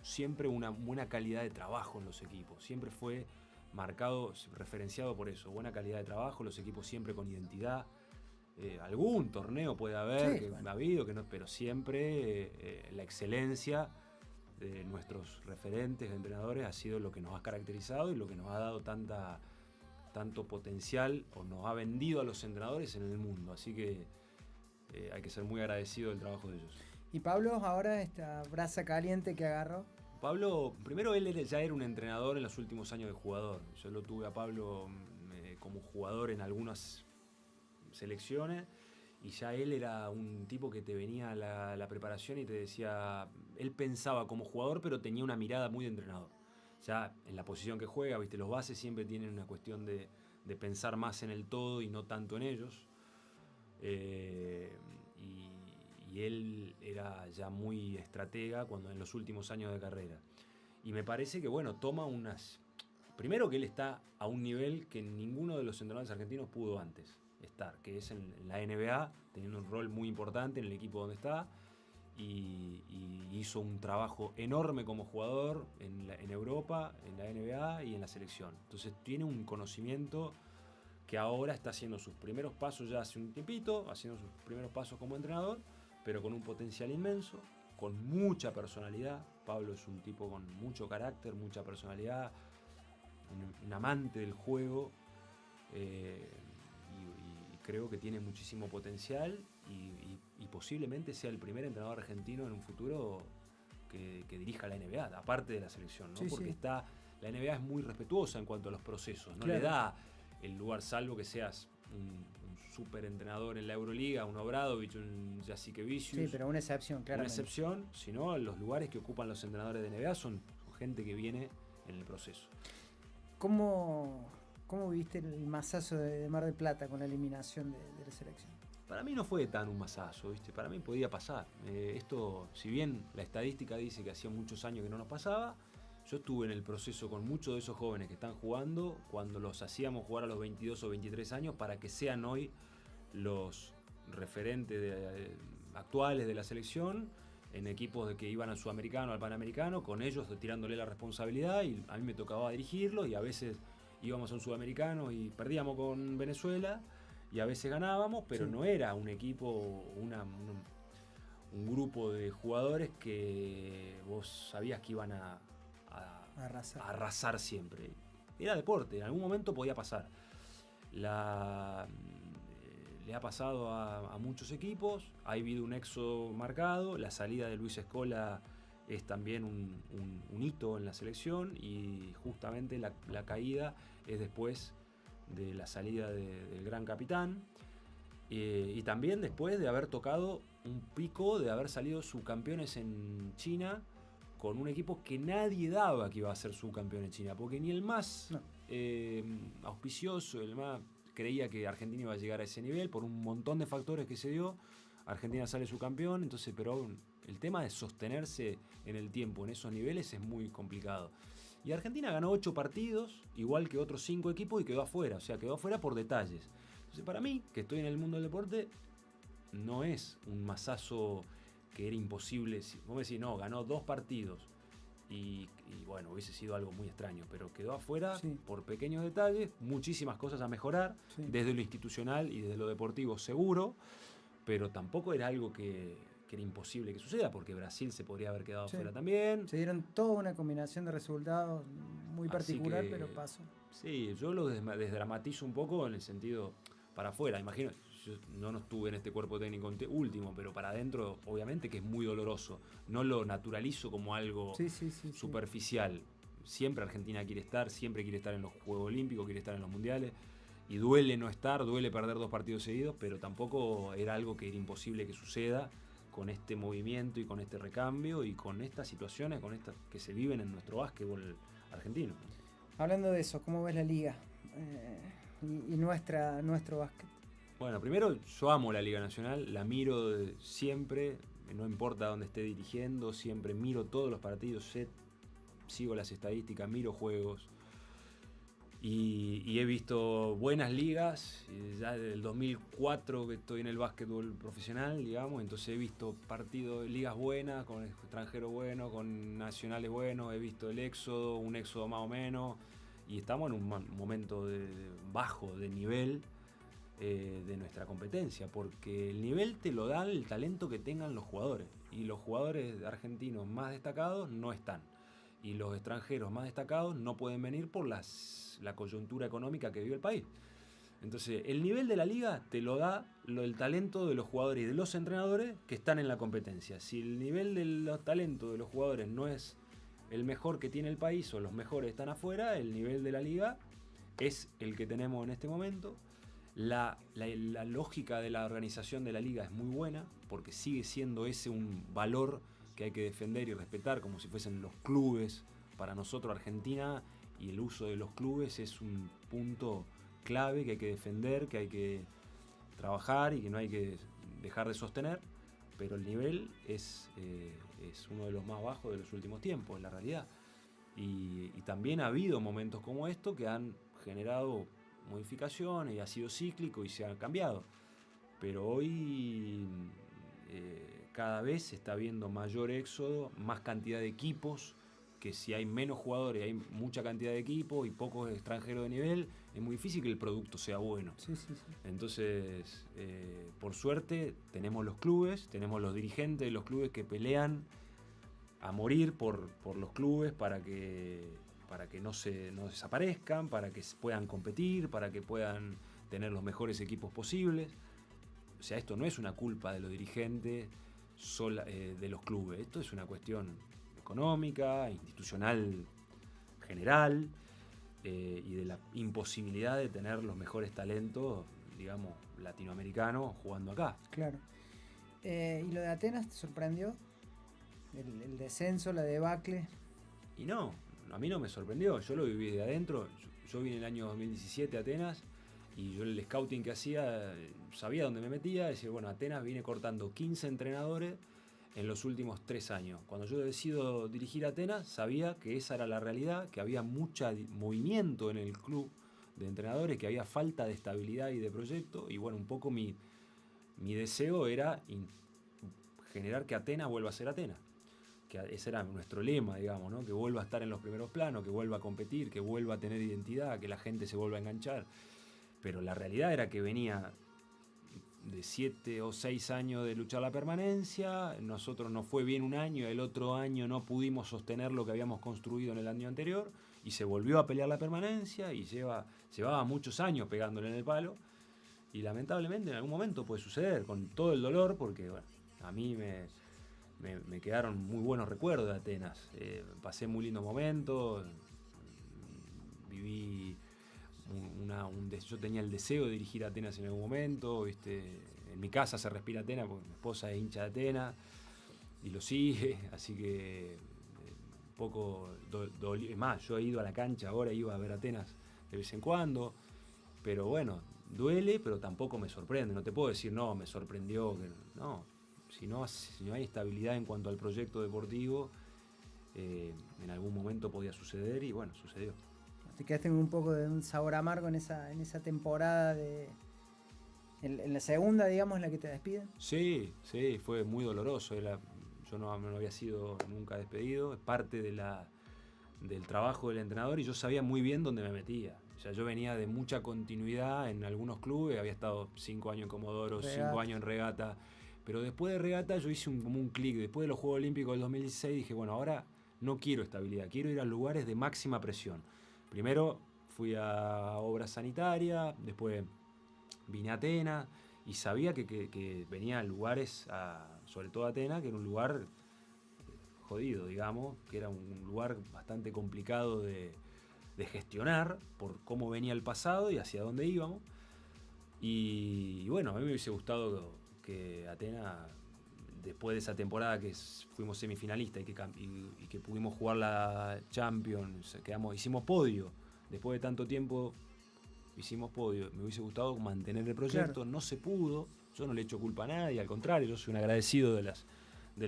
siempre una buena calidad de trabajo en los equipos. Siempre fue... marcado, referenciado por eso, buena calidad de trabajo, los equipos siempre con identidad. Algún torneo puede haber, ha habido, que no, pero siempre la excelencia de nuestros referentes, entrenadores, ha sido lo que nos ha caracterizado y lo que nos ha dado tanto potencial, o nos ha vendido a los entrenadores en el mundo. Así que hay que ser muy agradecido del trabajo de ellos. Y Pablo, ahora esta brasa caliente que agarró. Pablo, primero él ya era un entrenador en los últimos años de jugador. Yo lo tuve a Pablo como jugador en algunas selecciones, y ya él era un tipo que te venía a la preparación y te decía, él pensaba como jugador, pero tenía una mirada muy de entrenador. Ya en la posición que juega, viste, los bases siempre tienen una cuestión de pensar más en el todo y no tanto en ellos. Y él era ya muy estratega en los últimos años de carrera. Y me parece que, bueno, toma primero que él está a un nivel que ninguno de los entrenadores argentinos pudo antes estar, que es en la NBA, teniendo un rol muy importante en el equipo donde está, y hizo un trabajo enorme como jugador en Europa, en la NBA y en la selección. Entonces tiene un conocimiento que ahora está haciendo sus primeros pasos ya hace un tiempito, haciendo sus primeros pasos como entrenador, pero con un potencial inmenso, con mucha personalidad. Pablo es un tipo con mucho carácter, mucha personalidad, un amante del juego, y creo que tiene muchísimo potencial, y posiblemente sea el primer entrenador argentino en un futuro que dirija la NBA, aparte de la selección, ¿no? Porque la NBA es muy respetuosa en cuanto a los procesos, no le da el lugar, salvo que seas un super entrenador en la Euroliga, un Obradovic, un Jasikevičius. Sí, pero una excepción, claramente. Una excepción, sino los lugares que ocupan los entrenadores de NBA son gente que viene en el proceso. ¿Cómo viviste el masazo de Mar del Plata con la eliminación de la selección? Para mí no fue tan un masazo, ¿viste? Para mí podía pasar. Esto, si bien la estadística dice que hacía muchos años que no nos pasaba, yo estuve en el proceso con muchos de esos jóvenes que están jugando cuando los hacíamos jugar a los 22 o 23 años para que sean hoy los referentes actuales de la selección, en equipos de que iban al sudamericano, al panamericano, con ellos tirándole la responsabilidad, y a mí me tocaba dirigirlos, y a veces íbamos a un sudamericano y perdíamos con Venezuela, y a veces ganábamos, pero no era un equipo, un grupo de jugadores que vos sabías que iban a arrasar siempre. Era deporte, en algún momento podía pasar. Le ha pasado a muchos equipos, ha habido un éxodo marcado, la salida de Luis Scola es también un hito en la selección, y justamente la caída es después de la salida del gran capitán, y también después de haber tocado un pico, de haber salido subcampeones en China, con un equipo que nadie daba que iba a ser subcampeón en China, porque ni el más auspicioso, el más creía que Argentina iba a llegar a ese nivel por un montón de factores que se dio. Argentina sale subcampeón, entonces, pero el tema de sostenerse en el tiempo, en esos niveles, es muy complicado. Y Argentina ganó 8 partidos, igual que otros 5 equipos, y quedó afuera. O sea, quedó afuera por detalles. Entonces, para mí, que estoy en el mundo del deporte, no es un masazo que era imposible. Vos me decís, no, ganó 2 partidos. Y bueno, hubiese sido algo muy extraño, pero quedó afuera por pequeños detalles, muchísimas cosas a mejorar, desde lo institucional y desde lo deportivo seguro, pero tampoco era algo que era imposible que suceda, porque Brasil se podría haber quedado afuera también. Se dieron toda una combinación de resultados muy particular, pero pasó. Sí, yo lo desdramatizo un poco en el sentido para afuera. Imagino, yo no estuve en este cuerpo técnico último, pero para adentro obviamente que es muy doloroso. No lo naturalizo como algo superficial. Siempre Argentina quiere estar en los Juegos Olímpicos, quiere estar en los Mundiales. Y duele no estar, duele perder 2 partidos seguidos, pero tampoco era algo que era imposible que suceda con este movimiento y con este recambio y con estas situaciones, con estas que se viven en nuestro básquetbol argentino. Hablando de eso, ¿cómo ves la liga y nuestro básquet? Bueno, primero yo amo la Liga Nacional, la miro siempre, no importa dónde esté dirigiendo, siempre miro todos los partidos, sigo las estadísticas, miro juegos. Y he visto buenas ligas, ya desde el 2004 que estoy en el básquetbol profesional, digamos, entonces he visto partidos, ligas buenas, con extranjeros buenos, con nacionales buenos, he visto un éxodo más o menos, y estamos en un momento bajo de nivel de nuestra competencia, porque el nivel te lo da el talento que tengan los jugadores, y los jugadores argentinos más destacados no están. Y los extranjeros más destacados no pueden venir por la coyuntura económica que vive el país. Entonces, el nivel de la liga te lo da el talento de los jugadores y de los entrenadores que están en la competencia. Si el nivel de los talentos de los jugadores no es el mejor que tiene el país o los mejores están afuera, el nivel de la liga es el que tenemos en este momento. La lógica de la organización de la liga es muy buena porque sigue siendo ese un valor que hay que defender y respetar como si fuesen los clubes. Para nosotros Argentina y el uso de los clubes es un punto clave que hay que defender, que hay que trabajar y que no hay que dejar de sostener, pero el nivel es uno de los más bajos de los últimos tiempos, en la realidad. Y también ha habido momentos como esto que han generado modificaciones y ha sido cíclico y se ha cambiado. Pero hoy cada vez se está viendo mayor éxodo, más cantidad de equipos, que si hay menos jugadores, hay mucha cantidad de equipos y pocos extranjeros de nivel, es muy difícil que el producto sea bueno. Entonces, por suerte, tenemos los clubes, tenemos los dirigentes de los clubes que pelean a morir por los clubes para que no desaparezcan, para que puedan competir, para que puedan tener los mejores equipos posibles. O sea, esto no es una culpa de los dirigentes de los clubes, esto es una cuestión económica, institucional general, y de la imposibilidad de tener los mejores talentos, digamos, latinoamericanos jugando acá. Claro. ¿Y lo de Atenas te sorprendió? El descenso, la debacle. Y no, a mí no me sorprendió, yo lo viví de adentro. Yo vine en el año 2017 a Atenas y yo el scouting que hacía, sabía dónde me metía, decía, bueno, Atenas viene cortando 15 entrenadores en los últimos 3 años. Cuando yo decido dirigir Atenas, sabía que esa era la realidad, que había mucho movimiento en el club de entrenadores, que había falta de estabilidad y de proyecto, y bueno, un poco mi deseo era generar que Atenas vuelva a ser Atenas. Que ese era nuestro lema, digamos, ¿no? Que vuelva a estar en los primeros planos, que vuelva a competir, que vuelva a tener identidad, que la gente se vuelva a enganchar. Pero la realidad era que venía de 7 o 6 años de luchar la permanencia, nosotros nos fue bien un año, el otro año no pudimos sostener lo que habíamos construido en el año anterior y se volvió a pelear la permanencia y llevaba muchos años pegándole en el palo y lamentablemente en algún momento puede suceder con todo el dolor porque bueno, a mí me quedaron muy buenos recuerdos de Atenas, pasé muy lindos momentos, viví yo tenía el deseo de dirigir Atenas en algún momento, ¿viste? En mi casa se respira Atenas porque mi esposa es hincha de Atenas y lo sigue, así que un poco dolió. Es más, yo he ido a la cancha ahora, iba a ver Atenas de vez en cuando, pero bueno, duele, pero tampoco me sorprende. No te puedo decir, no, me sorprendió. No, si no hay estabilidad en cuanto al proyecto deportivo, en algún momento podía suceder y bueno, sucedió. Te quedaste con un poco de un sabor amargo en esa temporada en la segunda, digamos, en la que te despiden. Sí, fue muy doloroso. Yo no había sido nunca despedido, es parte del trabajo del entrenador y yo sabía muy bien dónde me metía. O sea, yo venía de mucha continuidad en algunos clubes, había estado 5 años en Comodoro, 5 años en Regata, pero después de Regata yo hice como un clic. Después de los Juegos Olímpicos del 2016 dije, bueno, ahora no quiero estabilidad, quiero ir a lugares de máxima presión. Primero fui a Obras Sanitarias, después vine a Atenas y sabía que venía a lugares, sobre todo a Atenas, que era un lugar jodido, digamos, que era un lugar bastante complicado de gestionar por cómo venía el pasado y hacia dónde íbamos. Y bueno, a mí me hubiese gustado que Atenas, después de esa temporada que fuimos semifinalistas y que pudimos jugar la Champions, hicimos podio, después de tanto tiempo hicimos podio, me hubiese gustado mantener el proyecto, claro. No se pudo, yo no le echo culpa a nadie, al contrario, yo soy un agradecido de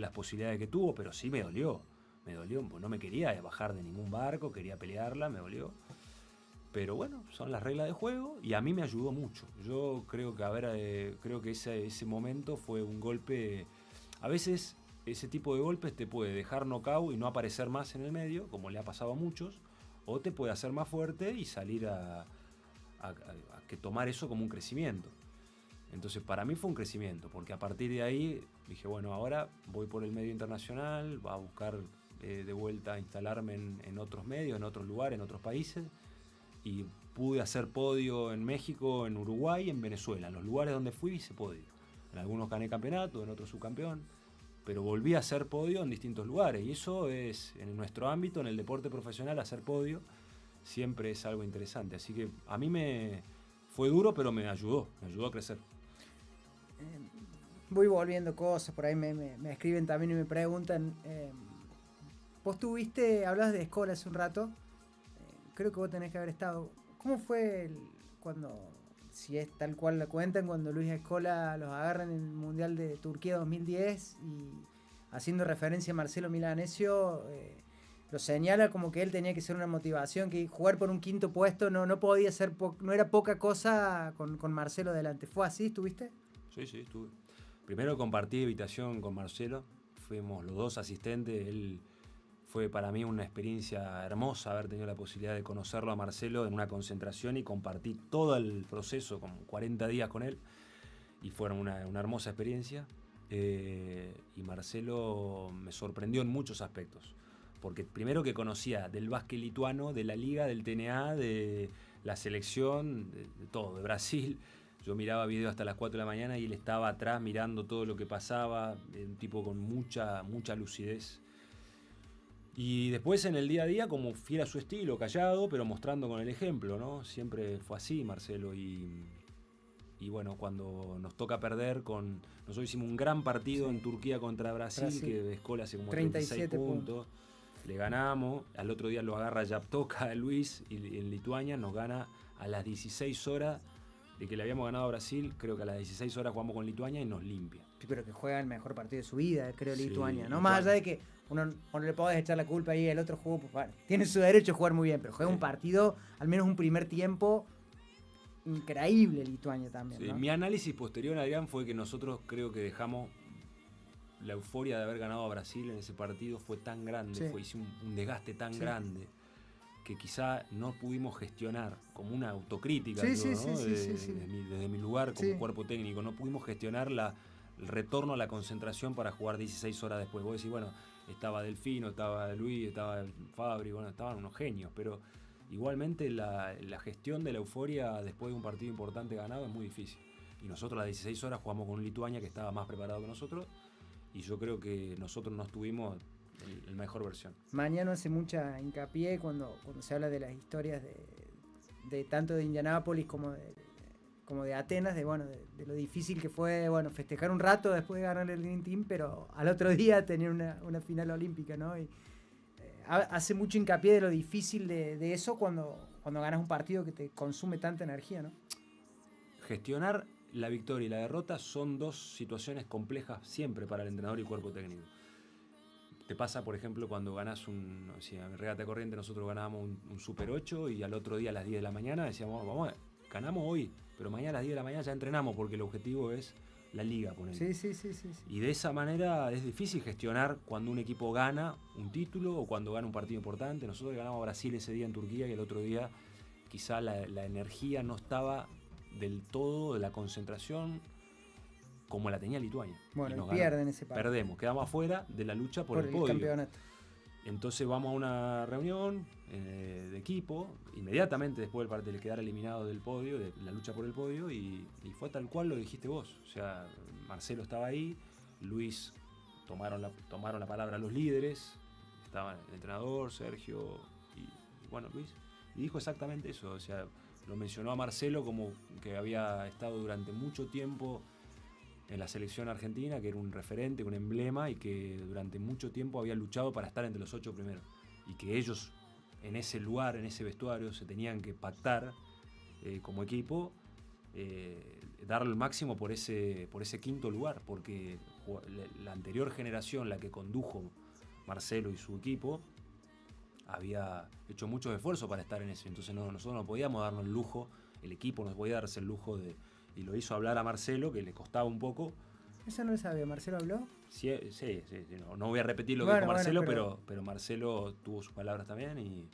las posibilidades que tuvo, pero sí me dolió, pues no me quería bajar de ningún barco, quería pelearla, me dolió. Pero bueno, son las reglas de juego y a mí me ayudó mucho. Yo creo que ese momento fue un golpe. A veces ese tipo de golpes te puede dejar knockout y no aparecer más en el medio, como le ha pasado a muchos, o te puede hacer más fuerte y salir a que tomar eso como un crecimiento. Entonces para mí fue un crecimiento, porque a partir de ahí dije, bueno, ahora voy por el medio internacional, voy a buscar de vuelta a instalarme en otros medios, en otros lugares, en otros países, y pude hacer podio en México, en Uruguay y en Venezuela. En los lugares donde fui hice podio. En algunos gané campeonato, en otros subcampeón, pero volví a hacer podio en distintos lugares, y eso es, en nuestro ámbito, en el deporte profesional, hacer podio siempre es algo interesante. Así que a mí me fue duro, pero me ayudó a crecer. Voy volviendo cosas, por ahí me escriben también y me preguntan. Vos hablabas de Escola hace un rato, creo que vos tenés que haber estado. ¿Cómo fue si es tal cual la cuentan, cuando Luis Escola los agarra en el Mundial de Turquía 2010 y haciendo referencia a Marcelo Milanesio, lo señala como que él tenía que ser una motivación, que jugar por un quinto puesto no podía ser, no era poca cosa con Marcelo delante? ¿Fue así? ¿Estuviste? Sí, estuve. Primero compartí habitación con Marcelo, fuimos los dos asistentes. Él fue para mí una experiencia hermosa haber tenido la posibilidad de conocerlo a Marcelo en una concentración y compartí todo el proceso, como 40 días con él, y fueron una hermosa experiencia. Y Marcelo me sorprendió en muchos aspectos, porque primero que conocía del básquet lituano, de la liga, del TNA, de la selección, de todo, de Brasil. Yo miraba videos hasta las 4 de la mañana y él estaba atrás mirando todo lo que pasaba, un tipo con mucha lucidez. Y después en el día a día, como fiel a su estilo, callado, pero mostrando con el ejemplo, ¿no? Siempre fue así Marcelo. Y bueno, cuando nos toca perder, nosotros hicimos un gran partido en Turquía contra Brasil, que Escola hace como 36 puntos. Le ganamos, al otro día lo agarra Yaptoka Luis y en Lituania nos gana a las 16 horas de que le habíamos ganado a Brasil. Creo que a las 16 horas jugamos con Lituania y nos limpia. Sí, pero que juega el mejor partido de su vida, creo, Lituania, ¿no? Más allá de que uno le podés echar la culpa ahí, el otro jugó, pues, bueno, tiene su derecho a jugar muy bien, pero juega un partido, al menos un primer tiempo, increíble Lituania también, sí, ¿no? Mi análisis posterior, Adrián, fue que nosotros creo que dejamos la euforia de haber ganado a Brasil en ese partido, fue tan grande, hizo un desgaste tan grande, que quizá no pudimos gestionar, como una autocrítica, desde mi lugar como cuerpo técnico, no pudimos gestionar el retorno a la concentración para jugar 16 horas después. Vos decís, bueno, estaba Delfino, estaba Luis, estaba Fabri, bueno, estaban unos genios, pero igualmente la gestión de la euforia después de un partido importante ganado es muy difícil. Y nosotros a las 16 horas jugamos con un Lituania que estaba más preparado que nosotros, y yo creo que nosotros no estuvimos en mejor versión. Mañana hace mucha hincapié cuando se habla de las historias de tanto de Indianápolis como de Atenas, de lo difícil que fue, festejar un rato después de ganar el Green Team, pero al otro día tener una final olímpica, ¿no? Y hace mucho hincapié de lo difícil de eso cuando ganas un partido que te consume tanta energía, ¿no? Gestionar la victoria y la derrota son dos situaciones complejas siempre para el entrenador y cuerpo técnico. Te pasa, por ejemplo, cuando ganás si en Regata Corriente nosotros ganábamos un Super 8 y al otro día a las 10 de la mañana decíamos, vamos, ganamos hoy, pero mañana a las 10 de la mañana ya entrenamos porque el objetivo es la liga, ponele. Sí. Y de esa manera es difícil gestionar cuando un equipo gana un título o cuando gana un partido importante. Nosotros ganamos a Brasil ese día en Turquía y el otro día quizá la energía no estaba del todo de la concentración como la tenía Lituania. Bueno, pierden ese partido. Perdemos, quedamos afuera de la lucha por el podio. Campeonato. Entonces vamos a una reunión de equipo, inmediatamente después del partido de quedar eliminado del podio, de la lucha por el podio, y fue tal cual lo dijiste vos. O sea, Marcelo estaba ahí, Luis tomaron la palabra los líderes, estaban el entrenador, Sergio y bueno, Luis, y dijo exactamente eso. O sea, lo mencionó a Marcelo como que había estado durante mucho tiempo en la selección argentina, que era un referente, un emblema, y que durante mucho tiempo había luchado para estar entre los 8 primeros. Y que ellos, en ese lugar, en ese vestuario, se tenían que pactar como equipo, darle el máximo por ese quinto lugar, porque la anterior generación, la que condujo Marcelo y su equipo, había hecho muchos esfuerzos para estar en eso. Entonces nosotros no podíamos darnos el lujo, el equipo no podía darse el lujo de... Y lo hizo hablar a Marcelo, que le costaba un poco. Eso no lo sabía, ¿Marcelo habló? Sí, no voy a repetir lo que dijo Marcelo, pero Marcelo tuvo sus palabras también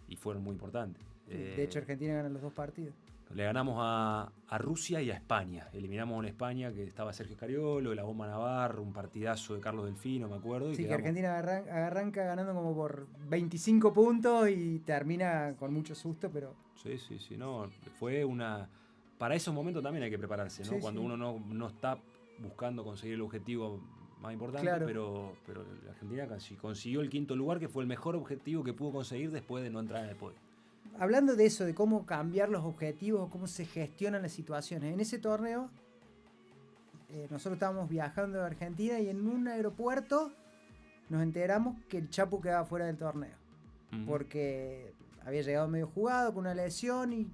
y fueron muy importantes. De hecho, Argentina gana los 2 partidos. Le ganamos a Rusia y a España. Eliminamos a una España que estaba Sergio Scariolo, la Bomba Navarro, un partidazo de Carlos Delfino, me acuerdo. Sí, que Argentina arranca ganando como por 25 puntos y termina con mucho susto, pero... Sí, no, fue una... Para esos momentos también hay que prepararse, ¿no? Cuando uno no está buscando conseguir el objetivo más importante, claro. pero la Argentina consiguió el quinto lugar, que fue el mejor objetivo que pudo conseguir después de no entrar en el podio. Hablando de eso, de cómo cambiar los objetivos, cómo se gestionan las situaciones. En ese torneo, nosotros estábamos viajando de Argentina y en un aeropuerto nos enteramos que el Chapu quedaba fuera del torneo. Uh-huh. Porque había llegado medio jugado con una lesión y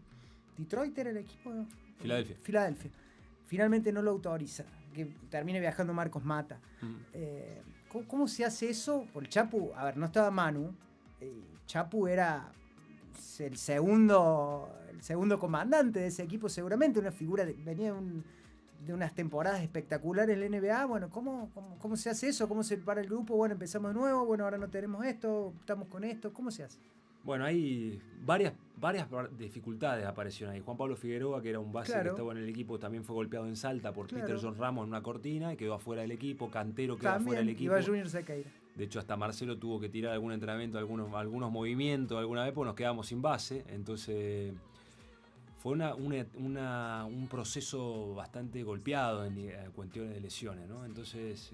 Detroit era el equipo, ¿no? Filadelfia. Finalmente no lo autoriza, que termine viajando Marcos Mata. Uh-huh. ¿Cómo se hace eso? Por el Chapu, a ver, no estaba Manu. Chapu era el segundo comandante de ese equipo, seguramente una figura, venía de unas temporadas espectaculares en la NBA. Bueno, ¿cómo se hace eso? ¿Cómo se prepara el grupo? Bueno, empezamos de nuevo, bueno, ahora no tenemos esto, estamos con esto. ¿Cómo se hace? Bueno, hay varias dificultades aparecieron ahí. Juan Pablo Figueroa, que era un base que estaba en el equipo, también fue golpeado en Salta por Peter John Ramos en una cortina y quedó afuera del equipo. Cantero quedó afuera del equipo. Iba Junior Sequeira. De hecho, hasta Marcelo tuvo que tirar algún entrenamiento, algunos movimientos alguna vez, porque nos quedamos sin base. Entonces, fue un proceso bastante golpeado en cuestiones de lesiones, ¿no? Entonces,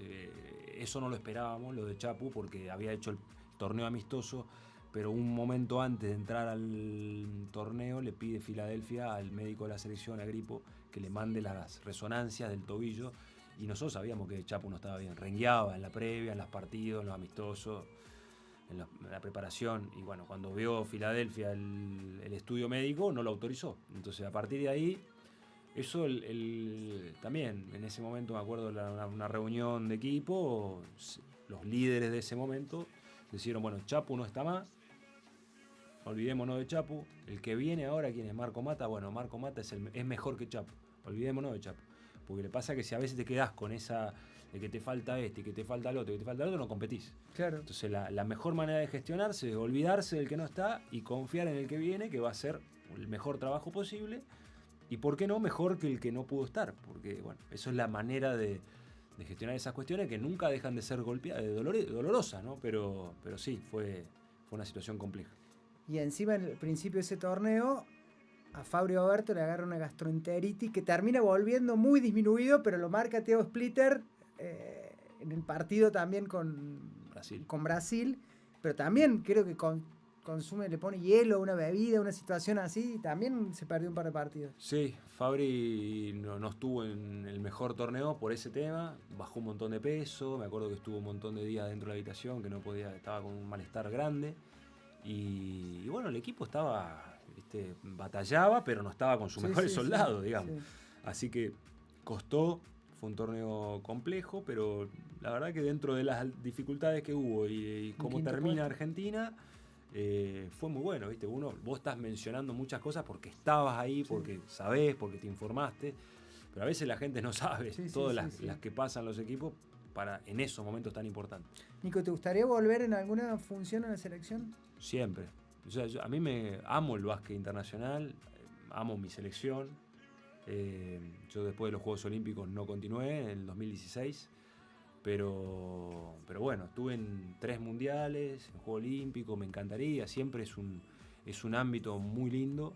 eso no lo esperábamos, lo de Chapu, porque había hecho el torneo amistoso. Pero un momento antes de entrar al torneo le pide Filadelfia al médico de la selección, a Gripo, que le mande las resonancias del tobillo, y nosotros sabíamos que Chapu no estaba bien, rengueaba en la previa, en los partidos, en los amistosos, en la preparación, y bueno, cuando vio Filadelfia el estudio médico no lo autorizó. Entonces a partir de ahí, eso también en ese momento me acuerdo una reunión de equipo, los líderes de ese momento decidieron, bueno, Chapu no está más, olvidémonos de Chapu. El que viene ahora, ¿quién es? Marco Mata. Bueno, Marco Mata es mejor que Chapu. Olvidémonos de Chapu. Porque le pasa que si a veces te quedás con esa de que te falta y que te falta el otro, no competís. Claro. Entonces la mejor manera de gestionarse es olvidarse del que no está y confiar en el que viene, que va a hacer el mejor trabajo posible. Y por qué no, mejor que el que no pudo estar. Porque, bueno, eso es la manera de gestionar esas cuestiones que nunca dejan de ser dolorosas, ¿no? Pero sí, fue una situación compleja. Y encima, en el principio de ese torneo, a Fabio Oberto le agarra una gastroenteritis que termina volviendo muy disminuido, pero lo marca Theo Splitter en el partido también con Brasil. Pero también creo que le pone hielo, una bebida, una situación así, y también se perdió un par de partidos. Sí, Fabri no estuvo en el mejor torneo por ese tema, bajó un montón de peso, me acuerdo que estuvo un montón de días dentro de la habitación, que no podía, estaba con un malestar grande. Y bueno, el equipo estaba ¿viste? Batallaba, pero no estaba con sus mejores soldados, digamos. Sí. Así que costó, fue un torneo complejo, pero la verdad que dentro de las dificultades que hubo y cómo termina Argentina, fue muy bueno, ¿viste? Vos estás mencionando muchas cosas porque estabas ahí, porque sabés, porque te informaste, pero a veces la gente no sabe todas las que pasan los equipos en esos momentos tan importantes. Nico, ¿te gustaría volver en alguna función en la selección? Siempre. O sea, a mí amo el básquet internacional, amo mi selección. Yo después de los Juegos Olímpicos no continué en el 2016, pero bueno, estuve en 3 mundiales, en Juegos Olímpicos, me encantaría, siempre es un ámbito muy lindo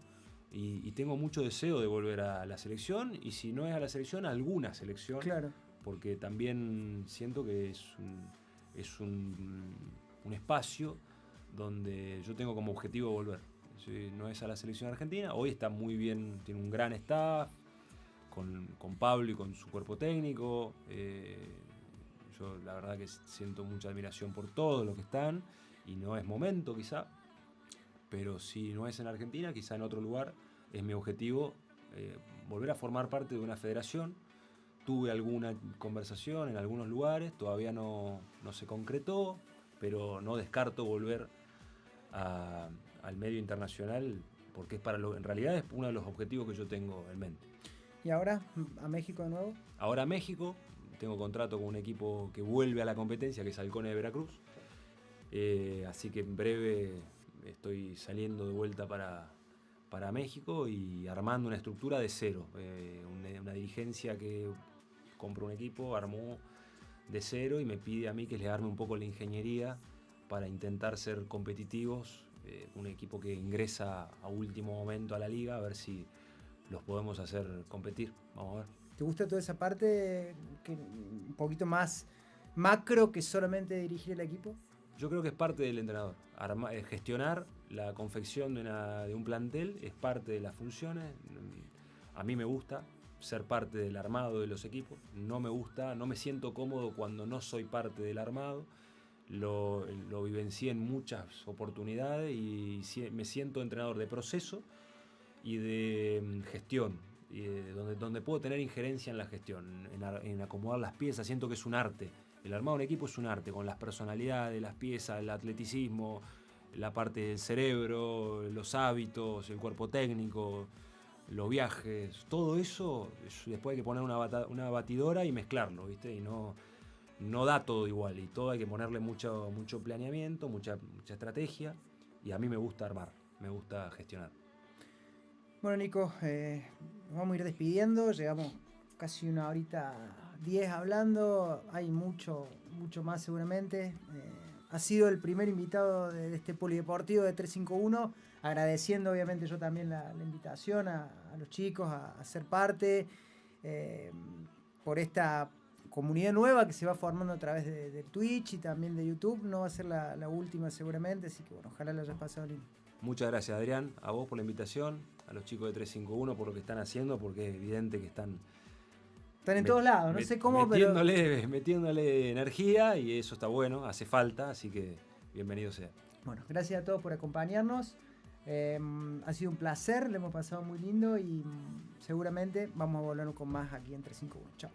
y tengo mucho deseo de volver a la selección, y si no es a la selección, a alguna selección. Claro. Porque también siento que es un espacio donde yo tengo como objetivo volver. Si no es a la selección argentina, hoy está muy bien, tiene un gran staff, con Pablo y con su cuerpo técnico. Yo la verdad que siento mucha admiración por todos los que están, y no es momento quizá, pero si no es en Argentina, quizá en otro lugar, es mi objetivo volver a formar parte de una federación. Tuve alguna conversación en algunos lugares, todavía no se concretó, pero no descarto volver al medio internacional, porque en realidad es uno de los objetivos que yo tengo en mente. ¿Y ahora a México de nuevo? Ahora a México, tengo contrato con un equipo que vuelve a la competencia, que es Halcones de Veracruz, así que en breve estoy saliendo de vuelta para México y armando una estructura de cero, una dirigencia que compró un equipo, armó de cero y me pide a mí que le arme un poco la ingeniería para intentar ser competitivos, un equipo que ingresa a último momento a la liga, a ver si los podemos hacer competir. Vamos a ver. ¿Te gusta toda esa parte que un poquito más macro que solamente dirigir el equipo? Yo creo que es parte del entrenador. Gestionar la confección de un plantel es parte de las funciones. A mí me gusta ser parte del armado de los equipos. No me siento cómodo cuando no soy parte del armado. Lo vivencié en muchas oportunidades y me siento entrenador de proceso y de gestión, y donde puedo tener injerencia en la gestión, en acomodar las piezas. Siento que es un arte. El armado de un equipo es un arte, con las personalidades, las piezas, el atleticismo, la parte del cerebro, los hábitos, el cuerpo técnico, los viajes, todo eso. Después hay que poner una batidora y mezclarlo, ¿viste? Y no da todo igual, y todo hay que ponerle mucho planeamiento, mucha estrategia, y a mí me gusta armar, me gusta gestionar. Bueno, Nico, nos vamos a ir despidiendo, llevamos casi 1:10 hablando, hay mucho más seguramente. Has sido el primer invitado de este polideportivo de 351, agradeciendo obviamente yo también la invitación a los chicos a ser parte, por esta comunidad nueva que se va formando a través de Twitch y también de YouTube. No va a ser la última seguramente, así que bueno, ojalá lo hayas pasado lindo. Muchas gracias, Adrián, a vos por la invitación, a los chicos de 351 por lo que están haciendo, porque es evidente que están en todos lados, no sé cómo, metiéndole energía, y eso está bueno, hace falta, así que bienvenido sea. Bueno, gracias a todos por acompañarnos. Ha sido un placer, le hemos pasado muy lindo y seguramente vamos a volver con más aquí en 351. Chao.